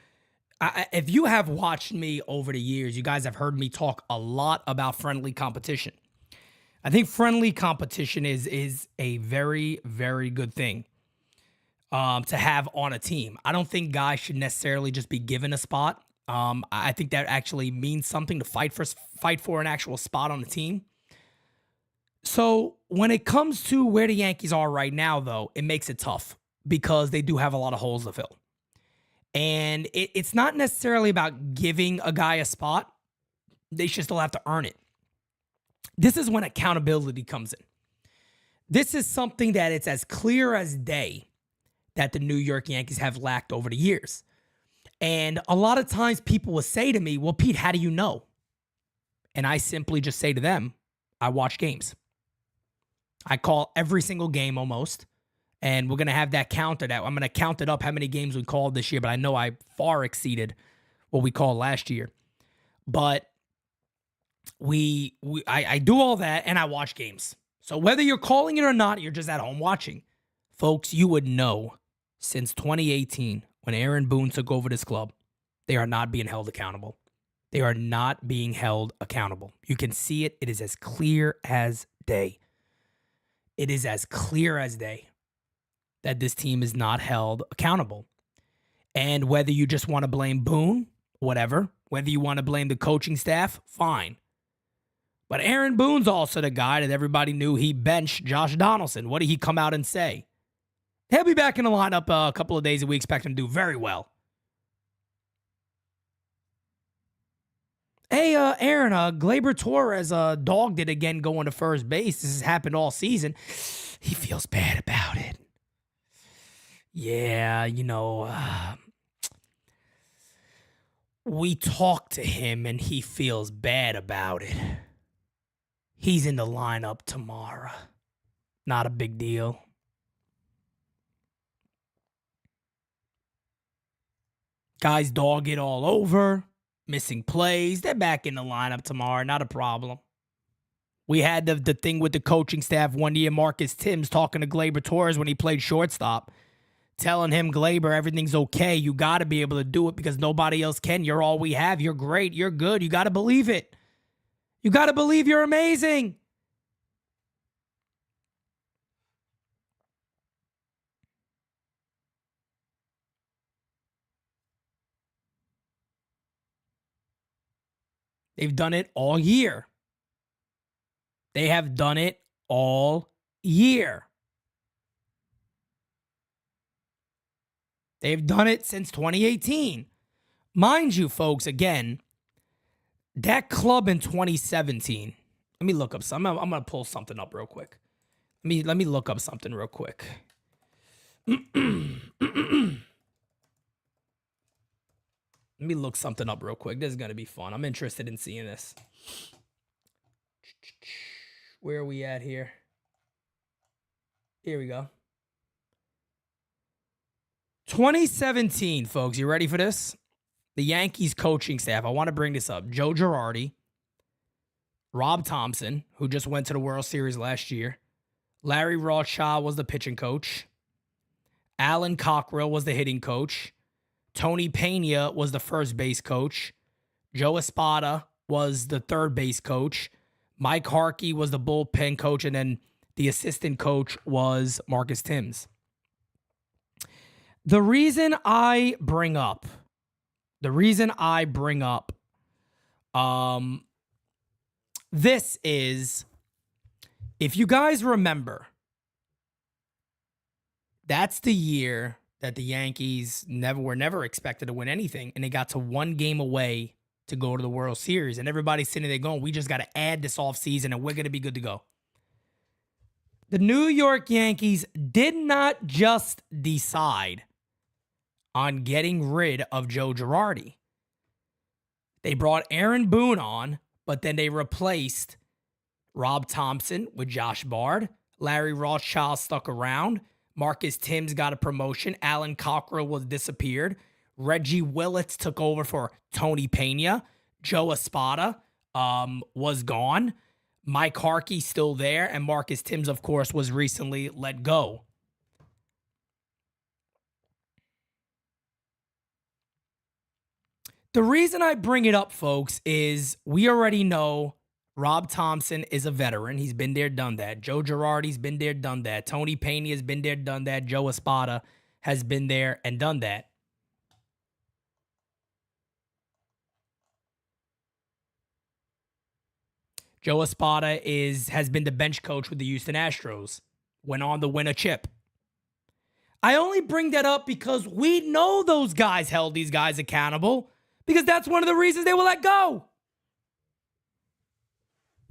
if you have watched me over the years, you guys have heard me talk a lot about friendly competition. I think friendly competition is a very, very good thing to have on a team. I don't think guys should necessarily just be given a spot. I think that actually means something to fight for an actual spot on the team. So when it comes to where the Yankees are right now, though, it makes it tough because they do have a lot of holes to fill. And it's not necessarily about giving a guy a spot. They should still have to earn it. This is when accountability comes in. This is something that it's as clear as day that the New York Yankees have lacked over the years. And a lot of times people will say to me, well, Pete, how do you know? And I simply just say to them, I watch games. I call every single game almost. And we're going to have that counted out. I'm going to count it up how many games we called this year, but I know I far exceeded what we called last year. But I do all that and I watch games. So whether you're calling it or not, you're just at home watching. Folks, you would know since 2018 when Aaron Boone took over this club, they are not being held accountable. They are not being held accountable. You can see it. It is as clear as day. It is as clear as day that this team is not held accountable. And whether you just want to blame Boone, whatever. Whether you want to blame the coaching staff, fine. But Aaron Boone's also the guy that everybody knew he benched Josh Donaldson. What did he come out and say? He'll be back in the lineup a couple of days and we expect him to do very well. Hey, Aaron, Gleyber Torres dogged it again going to first base. This has happened all season. He feels bad about it. Yeah, we talked to him and he feels bad about it. He's in the lineup tomorrow. Not a big deal. Guys dog it all over. Missing plays. They're back in the lineup tomorrow. Not a problem. We had the thing with the coaching staff one year. Marcus Timms talking to Gleyber Torres when he played shortstop. Telling him, Gleyber, everything's okay. You got to be able to do it because nobody else can. You're all we have. You're great. You're good. You got to believe it. You got to believe you're amazing. They've done it all year. They have done it all year. They've done it since 2018. Mind you, folks, again, that club in 2017. Let me look up something. I'm going to pull something up real quick. Let me look up something real quick. Let me look something up real quick. This is going to be fun. I'm interested in seeing this. Where are we at here? Here we go. 2017, folks. You ready for this? The Yankees coaching staff. I want to bring this up. Joe Girardi, Rob Thompson, who just went to the World Series last year. Larry Rothschild was the pitching coach. Alan Cockrell was the hitting coach. Tony Pena was the first base coach. Joe Espada was the third base coach. Mike Harkey was the bullpen coach. And then the assistant coach was Marcus Timms. The reason I bring up this is, if you guys remember, that's the year that the Yankees were never expected to win anything, and they got to one game away to go to the World Series, and everybody's sitting there going, we just got to add this offseason, and we're going to be good to go. The New York Yankees did not just decide on getting rid of Joe Girardi. They brought Aaron Boone on, but then they replaced Rob Thompson with Josh Bard. Larry Rothschild stuck around. Marcus Timms got a promotion. Alan Cockrell was disappeared. Reggie Willits took over for Tony Pena. Joe Espada was gone. Mike Harkey still there. And Marcus Timms, of course, was recently let go. The reason I bring it up, folks, is we already know Rob Thompson is a veteran. He's been there, done that. Joe Girardi's been there, done that. Tony Pena has been there, done that. Joe Espada has been there and done that. Joe Espada has been the bench coach with the Houston Astros. Went on to win a chip. I only bring that up because we know those guys held these guys accountable, because that's one of the reasons they were let go.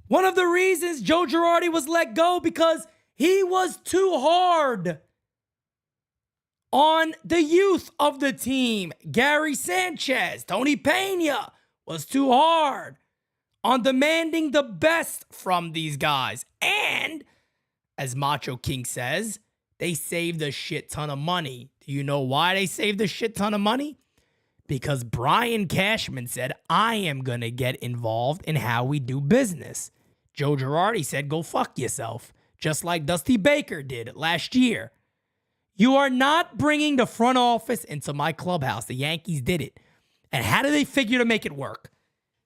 One of the reasons Joe Girardi was let go, because he was too hard on the youth of the team. Gary Sanchez, Tony Pena was too hard on demanding the best from these guys. And, as Macho King says, they saved a shit ton of money. Do you know why they saved a shit ton of money? Because Brian Cashman said, I am going to get involved in how we do business. Joe Girardi said, go fuck yourself, just like Dusty Baker did last year. You are not bringing the front office into my clubhouse. The Yankees did it. And how do they figure to make it work?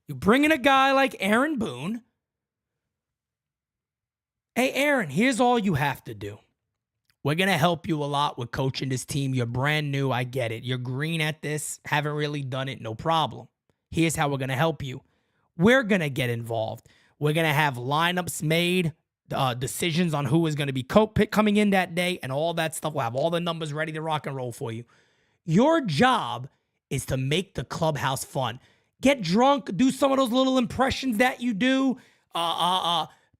You bring in a guy like Aaron Boone. Hey, Aaron, here's all you have to do. We're going to help you a lot with coaching this team. You're brand new. I get it. You're green at this. Haven't really done it. No problem. Here's how we're going to help you. We're going to get involved. We're going to have lineups made, decisions on who is going to be coming in that day, and all that stuff. We'll have all the numbers ready to rock and roll for you. Your job is to make the clubhouse fun. Get drunk. Do some of those little impressions that you do.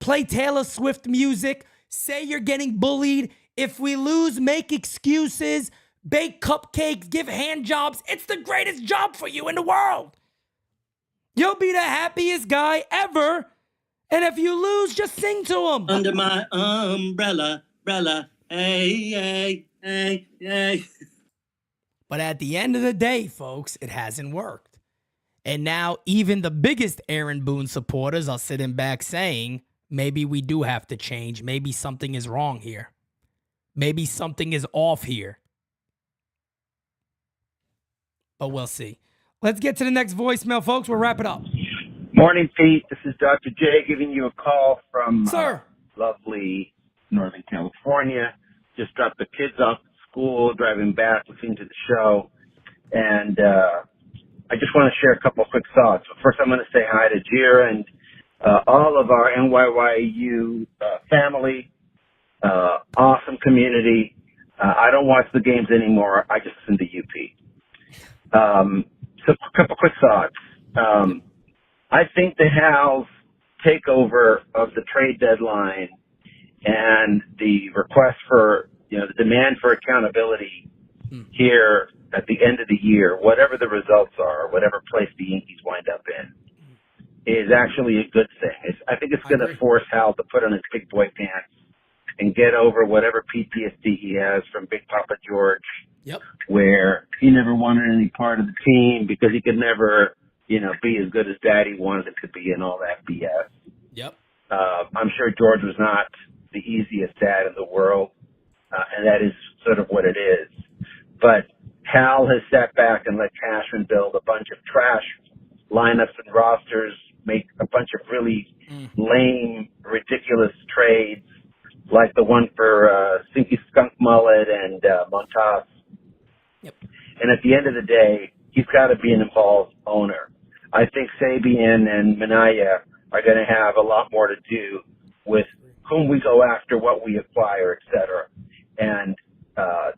Play Taylor Swift music. Say you're getting bullied. If we lose, make excuses, bake cupcakes, give hand jobs. It's the greatest job for you in the world. You'll be the happiest guy ever. And if you lose, just sing to him. Under my umbrella, hey, hey, hey, hey. But at the end of the day, folks, it hasn't worked. And now even the biggest Aaron Boone supporters are sitting back saying, maybe we do have to change. Maybe something is wrong here. Maybe something is off here. But we'll see. Let's get to the next voicemail, folks. We'll wrap it up. Morning, Pete. This is Dr. J giving you a call from lovely Northern California. Just dropped the kids off at school, driving back, listening to the show. And I just want to share a couple of quick thoughts. First, I'm going to say hi to Jira and all of our NYYU family. Awesome community. I don't watch the games anymore. I just listen to UP. So a couple quick thoughts. I think the Hal's takeover of the trade deadline and the request for, the demand for accountability here at the end of the year, whatever the results are, whatever place the Yankees wind up in, is actually a good thing. I think it's going to force Hal to put on his big boy pants and get over whatever PTSD he has from Big Papa George, where he never wanted any part of the team because he could never, be as good as Daddy wanted him to be and all that BS. I'm sure George was not the easiest dad in the world, and that is sort of what it is. But Hal has sat back and let Cashman build a bunch of trash lineups and rosters, make a bunch of really lame, ridiculous trades, like the one for Stinky Skunk Mullet and Montas. And at the end of the day, he's got to be an involved owner. I think Sabian and Minaya are going to have a lot more to do with whom we go after, what we acquire, et cetera. And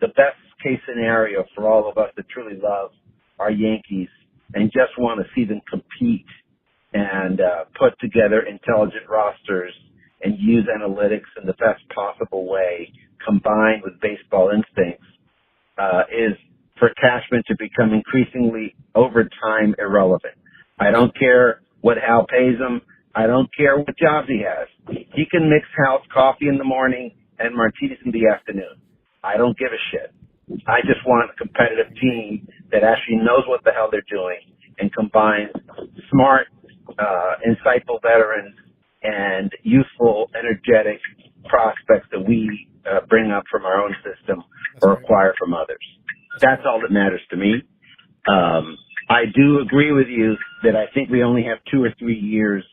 the best case scenario for all of us that truly love our Yankees and just want to see them compete and put together intelligent rosters and use analytics in the best possible way, combined with baseball instincts, is for Cashman to become increasingly over time irrelevant. I don't care what Hal pays him. I don't care what jobs he has. He can mix Hal's coffee in the morning and martinis in the afternoon. I don't give a shit. I just want a competitive team that actually knows what the hell they're doing and combines smart, insightful veterans and youthful, energetic prospects that we bring up from our own system or acquire from others. That's all that matters to me. I do agree with you that I think we only have 2 or 3 years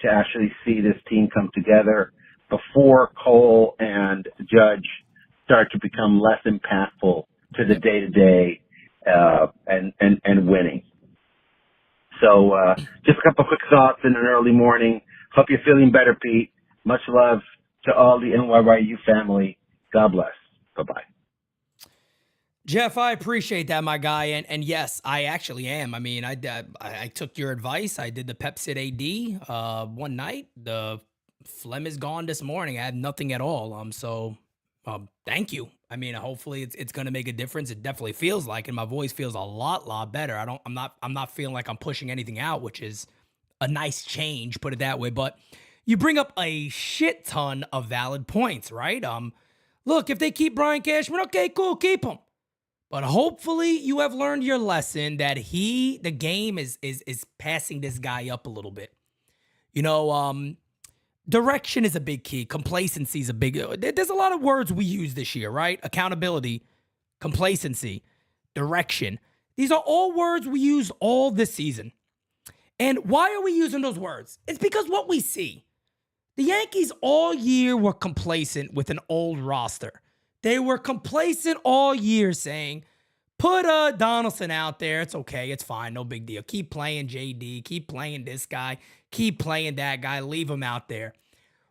to actually see this team come together before Cole and Judge start to become less impactful to the day-to-day and winning. So just a couple quick thoughts in an early morning. Hope you're feeling better, Pete. Much love to all the NYYU family. God bless. Bye-bye. Jeff, I appreciate that, my guy. And yes, I actually am. I mean, I took your advice. I did the Pepsid AD one night. The phlegm is gone this morning. I had nothing at all. So thank you. I mean, hopefully it's going to make a difference. It definitely feels like it. My voice feels a lot better. I'm not feeling like I'm pushing anything out, which is a nice change, put it that way. But you bring up a shit ton of valid points, right? Look, if they keep Brian Cashman, okay, cool, keep him. But hopefully you have learned your lesson that the game is passing this guy up a little bit. You know, direction is a big key. Complacency is a big, there's a lot of words we use this year, right? Accountability, complacency, direction. These are all words we use all this season. And why are we using those words? It's because what we see. The Yankees all year were complacent with an old roster. They were complacent all year saying, put Donaldson out there. It's okay. It's fine. No big deal. Keep playing JD. Keep playing this guy. Keep playing that guy. Leave him out there.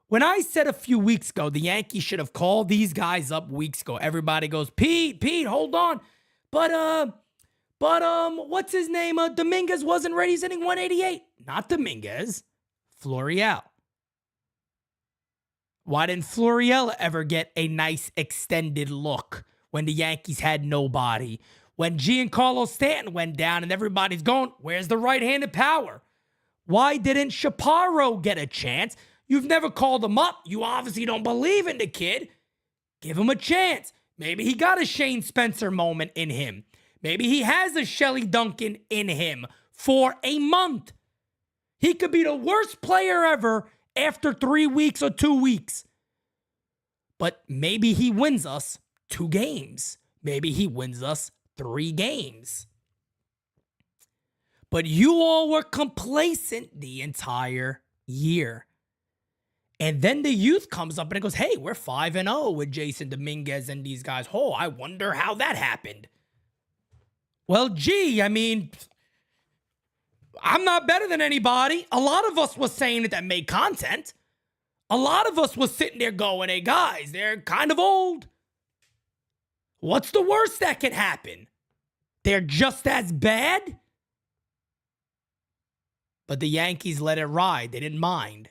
When I said a few weeks ago, the Yankees should have called these guys up weeks ago. Everybody goes, Pete, hold on. But what's his name? Dominguez wasn't ready. He's hitting 188. Not Dominguez. Florial. Why didn't Florial ever get a nice extended look when the Yankees had nobody? When Giancarlo Stanton went down and everybody's going, where's the right-handed power? Why didn't Chaparro get a chance? You've never called him up. You obviously don't believe in the kid. Give him a chance. Maybe he got a Shane Spencer moment in him. Maybe he has a Shelley Duncan in him for a month. He could be the worst player ever after 3 weeks or 2 weeks. But maybe he wins us 2 games. Maybe he wins us 3 games. But you all were complacent the entire year. And then the youth comes up and it goes, hey, we're 5-0 with Jason Dominguez and these guys. Oh, I wonder how that happened. Well, gee, I mean, I'm not better than anybody. A lot of us was saying it that made content. A lot of us was sitting there going, hey, guys, they're kind of old. What's the worst that can happen? They're just as bad? But the Yankees let it ride. They didn't mind.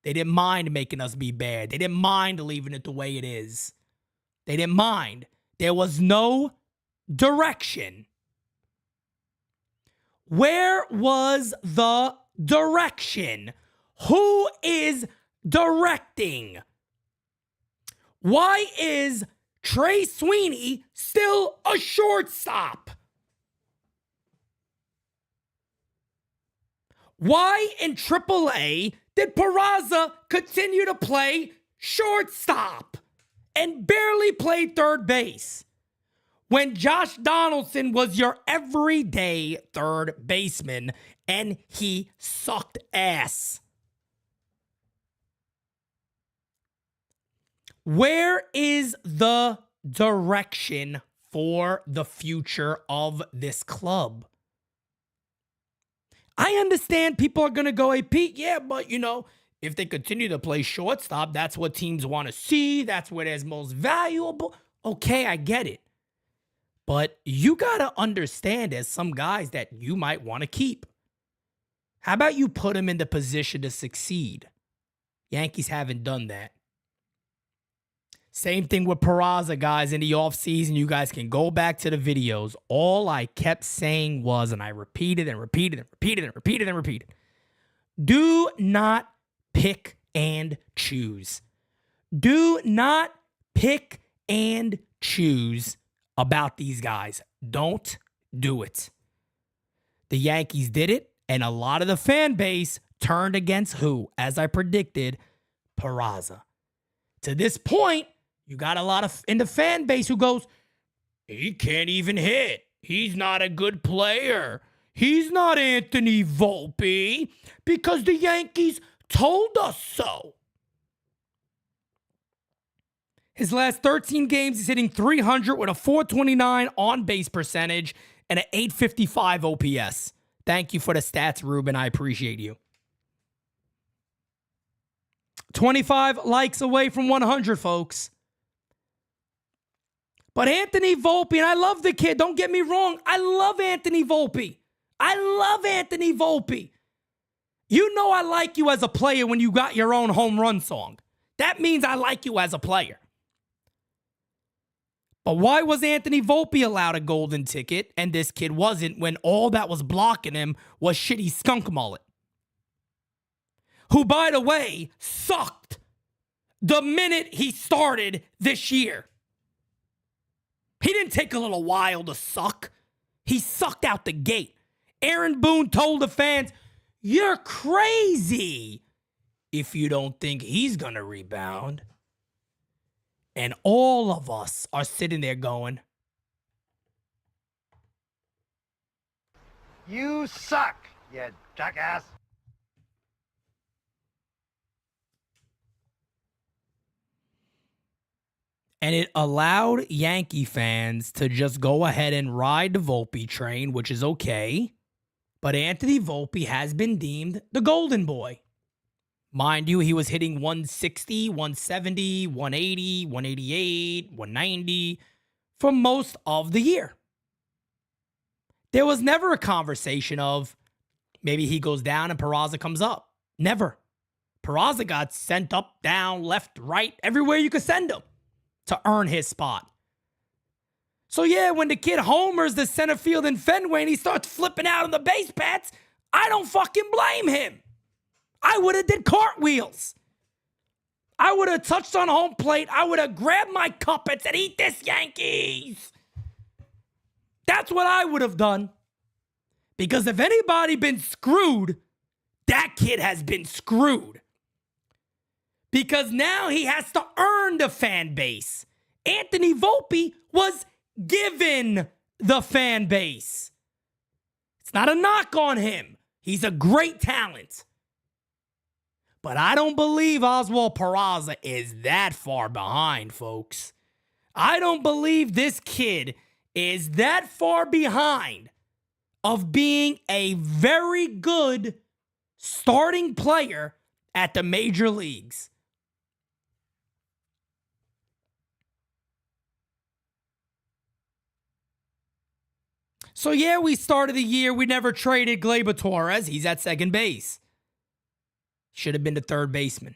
They didn't mind making us be bad. They didn't mind leaving it the way it is. They didn't mind. There was no direction. Where was the direction? Who is directing? Why is Trey Sweeney still a shortstop? Why in AAA did Peraza continue to play shortstop and barely play third base when Josh Donaldson was your everyday third baseman and he sucked ass? Where is the direction for the future of this club. I understand people are going to go, hey, Pete, yeah, but, if they continue to play shortstop, that's what teams want to see. That's where there's most valuable. Okay, I get it. But you got to understand there's some guys that you might want to keep. How about you put them in the position to succeed? Yankees haven't done that. Same thing with Peraza, guys, in the offseason. You guys can go back to the videos. All I kept saying was, and I repeated and repeated and repeated and repeated and repeated, do not pick and choose. Do not pick and choose about these guys. Don't do it. The Yankees did it, and a lot of the fan base turned against who? As I predicted, Peraza. To this point, you got a lot of in the fan base who goes, he can't even hit. He's not a good player. He's not Anthony Volpe because the Yankees told us so. His last 13 games, he's hitting .300 with a .429 on-base percentage and an .855 OPS. Thank you for the stats, Ruben. I appreciate you. 25 likes away from 100, folks. But Anthony Volpe, and I love the kid, don't get me wrong. I love Anthony Volpe. I love Anthony Volpe. You know I like you as a player when you got your own home run song. That means I like you as a player. But why was Anthony Volpe allowed a golden ticket and this kid wasn't when all that was blocking him was shitty skunk mullet? Who, by the way, sucked the minute he started this year. He didn't take a little while to suck. He sucked out the gate. Aaron Boone told the fans, you're crazy if you don't think he's going to rebound. And all of us are sitting there going, you suck, you jackass. And it allowed Yankee fans to just go ahead and ride the Volpe train, which is okay. But Anthony Volpe has been deemed the golden boy. Mind you, he was hitting 160, 170, 180, 188, 190 for most of the year. There was never a conversation of maybe he goes down and Peraza comes up. Never. Peraza got sent up, down, left, right, everywhere you could send him to earn his spot. So yeah, when the kid homers the center field in Fenway and he starts flipping out on the base paths, I don't fucking blame him. I would have did cartwheels. I would have touched on home plate. I would have grabbed my cup and said, eat this, Yankees. That's what I would have done. Because if anybody been screwed, that kid has been screwed. Because now he has to earn the fan base. Anthony Volpe was given the fan base. It's not a knock on him. He's a great talent. But I don't believe Oswald Peraza is that far behind, folks. I don't believe this kid is that far behind of being a very good starting player at the major leagues. So yeah, we started the year, we never traded Gleyber Torres. He's at second base. Should have been the third baseman.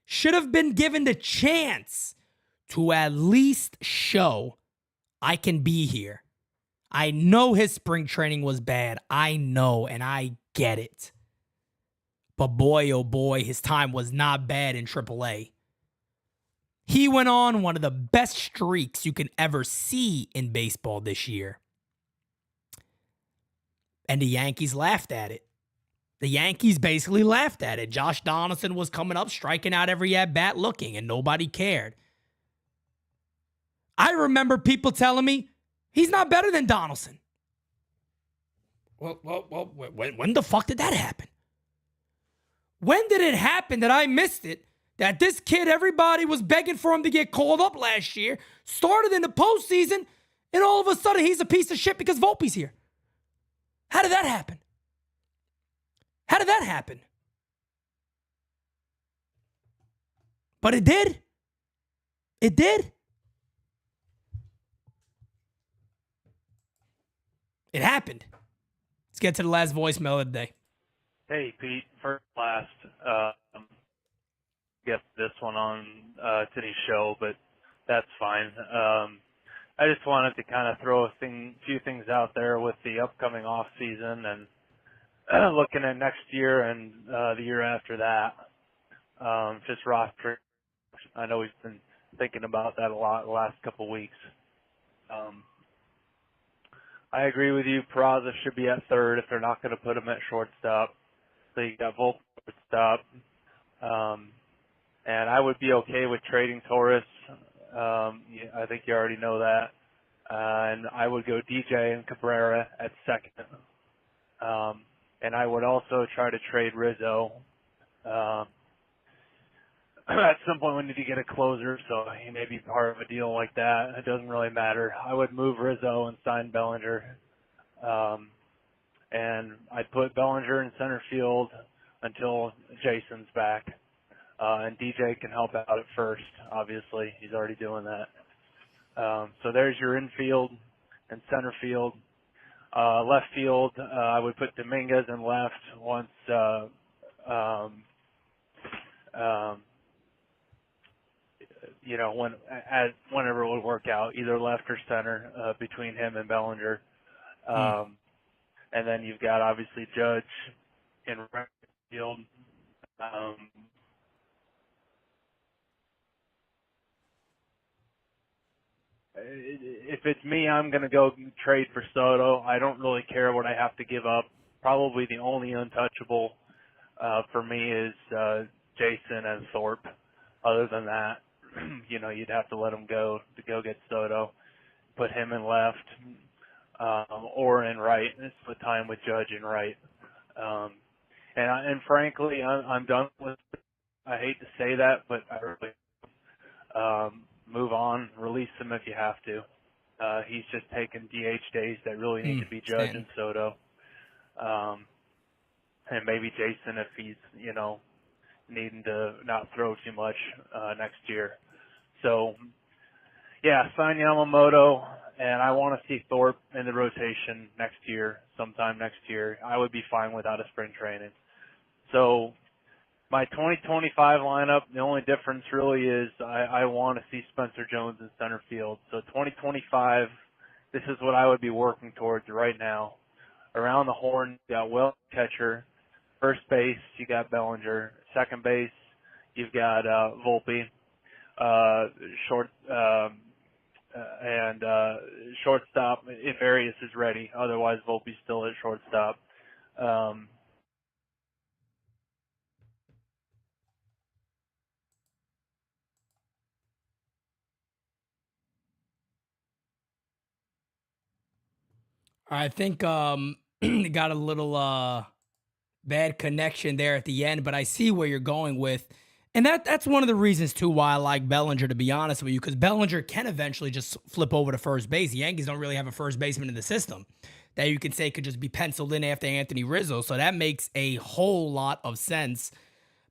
Should have been given the chance to at least show I can be here. I know his spring training was bad. I know, and I get it. But boy, oh boy, his time was not bad in AAA. He went on one of the best streaks you can ever see in baseball this year. And the Yankees laughed at it. The Yankees basically laughed at it. Josh Donaldson was coming up, striking out every at-bat looking, and nobody cared. I remember people telling me, he's not better than Donaldson. Well, when the fuck did that happen? When did it happen that I missed it? That this kid, everybody was begging for him to get called up last year, started in the postseason, And all of a sudden, he's a piece of shit because Volpe's here. How did that happen? How did that happen? But it did. It did. It happened. Let's get to the last voicemail of the day. Hey, Pete. First, last. Get this one on today's show, but that's fine. I just wanted to kind of throw a few things out there with the upcoming off season and looking at next year and the year after that. Just roster. I know we've been thinking about that a lot the last couple of weeks. I agree with you. Peraza should be at third if they're not going to put him at shortstop. So you got Volpe at shortstop. And I would be okay with trading Torres. I think you already know that. And I would go DJ and Cabrera at second. And I would also try to trade Rizzo. At some point we need to get a closer, so he may be part of a deal like that. It doesn't really matter. I would move Rizzo and sign Bellinger. And I'd put Bellinger in center field until Jason's back. And DJ can help out at first, obviously. He's already doing that. So there's your infield and center field. Left field, I would put Dominguez in left once whenever it would work out, either left or center, between him and Bellinger. And then you've got obviously Judge in right field. If it's me, I'm going to go trade for Soto. I don't really care what I have to give up. Probably the only untouchable for me is Jason and Thorpe. Other than that, you'd have to let him go to go get Soto, put him in left, or in right. And split time with Judge in right. And frankly, I'm done with it. I hate to say that, but I really move on, release him if you have to. He's just taking DH days that really need to be Judge and Soto. And maybe Jason if he's, needing to not throw too much next year. So, yeah, sign Yamamoto, and I want to see Thorpe in the rotation next year, sometime next year. I would be fine without a spring training. So, my 2025 lineup, the only difference really is I want to see Spencer Jones in center field. So 2025, this is what I would be working towards right now. Around the horn, you got Will catcher. First base, you got Bellinger. Second base, you've got Volpe. Shortstop, if Arias is ready. Otherwise, Volpe's still at shortstop. I think got a little bad connection there at the end, but I see where you're going with. And that's one of the reasons, too, why I like Bellinger, to be honest with you, because Bellinger can eventually just flip over to first base. The Yankees don't really have a first baseman in the system that you can say could just be penciled in after Anthony Rizzo, so that makes a whole lot of sense.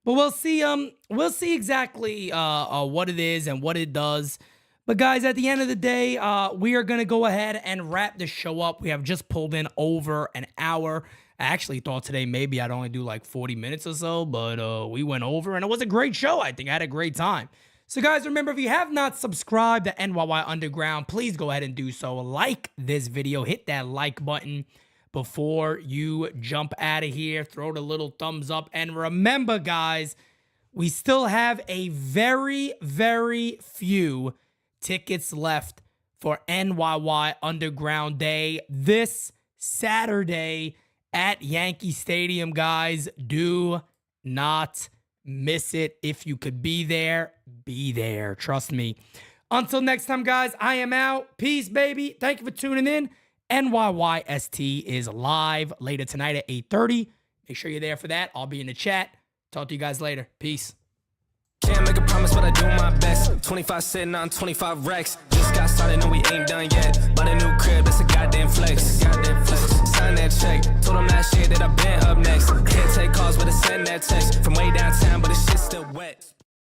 But we'll see exactly what it is and what it does. But guys, at the end of the day, we are going to go ahead and wrap this show up. We have just pulled in over an hour. I actually thought today maybe I'd only do like 40 minutes or so, but we went over, and it was a great show. I think I had a great time. So guys, remember, if you have not subscribed to NYY Underground, please go ahead and do so. Like this video, hit that like button before you jump out of here. Throw the little thumbs up. And remember, guys, we still have a very, very few tickets left for NYY Underground Day this Saturday at Yankee Stadium, guys. Do not miss it. If you could be there, be there. Trust me. Until next time, guys, I am out. Peace, baby. Thank you for tuning in. NYYST is live later tonight at 8:30. Make sure you're there for that. I'll be in the chat. Talk to you guys later. Peace. Can't make a promise, but I doing my best. 25 sitting on 25 racks. Just got started, no, we ain't done yet. Bought a new crib, that's a goddamn flex. Sign that check. Told them last year that I been up next. Can't take calls, but I send that text. From way downtown, but the shit's still wet.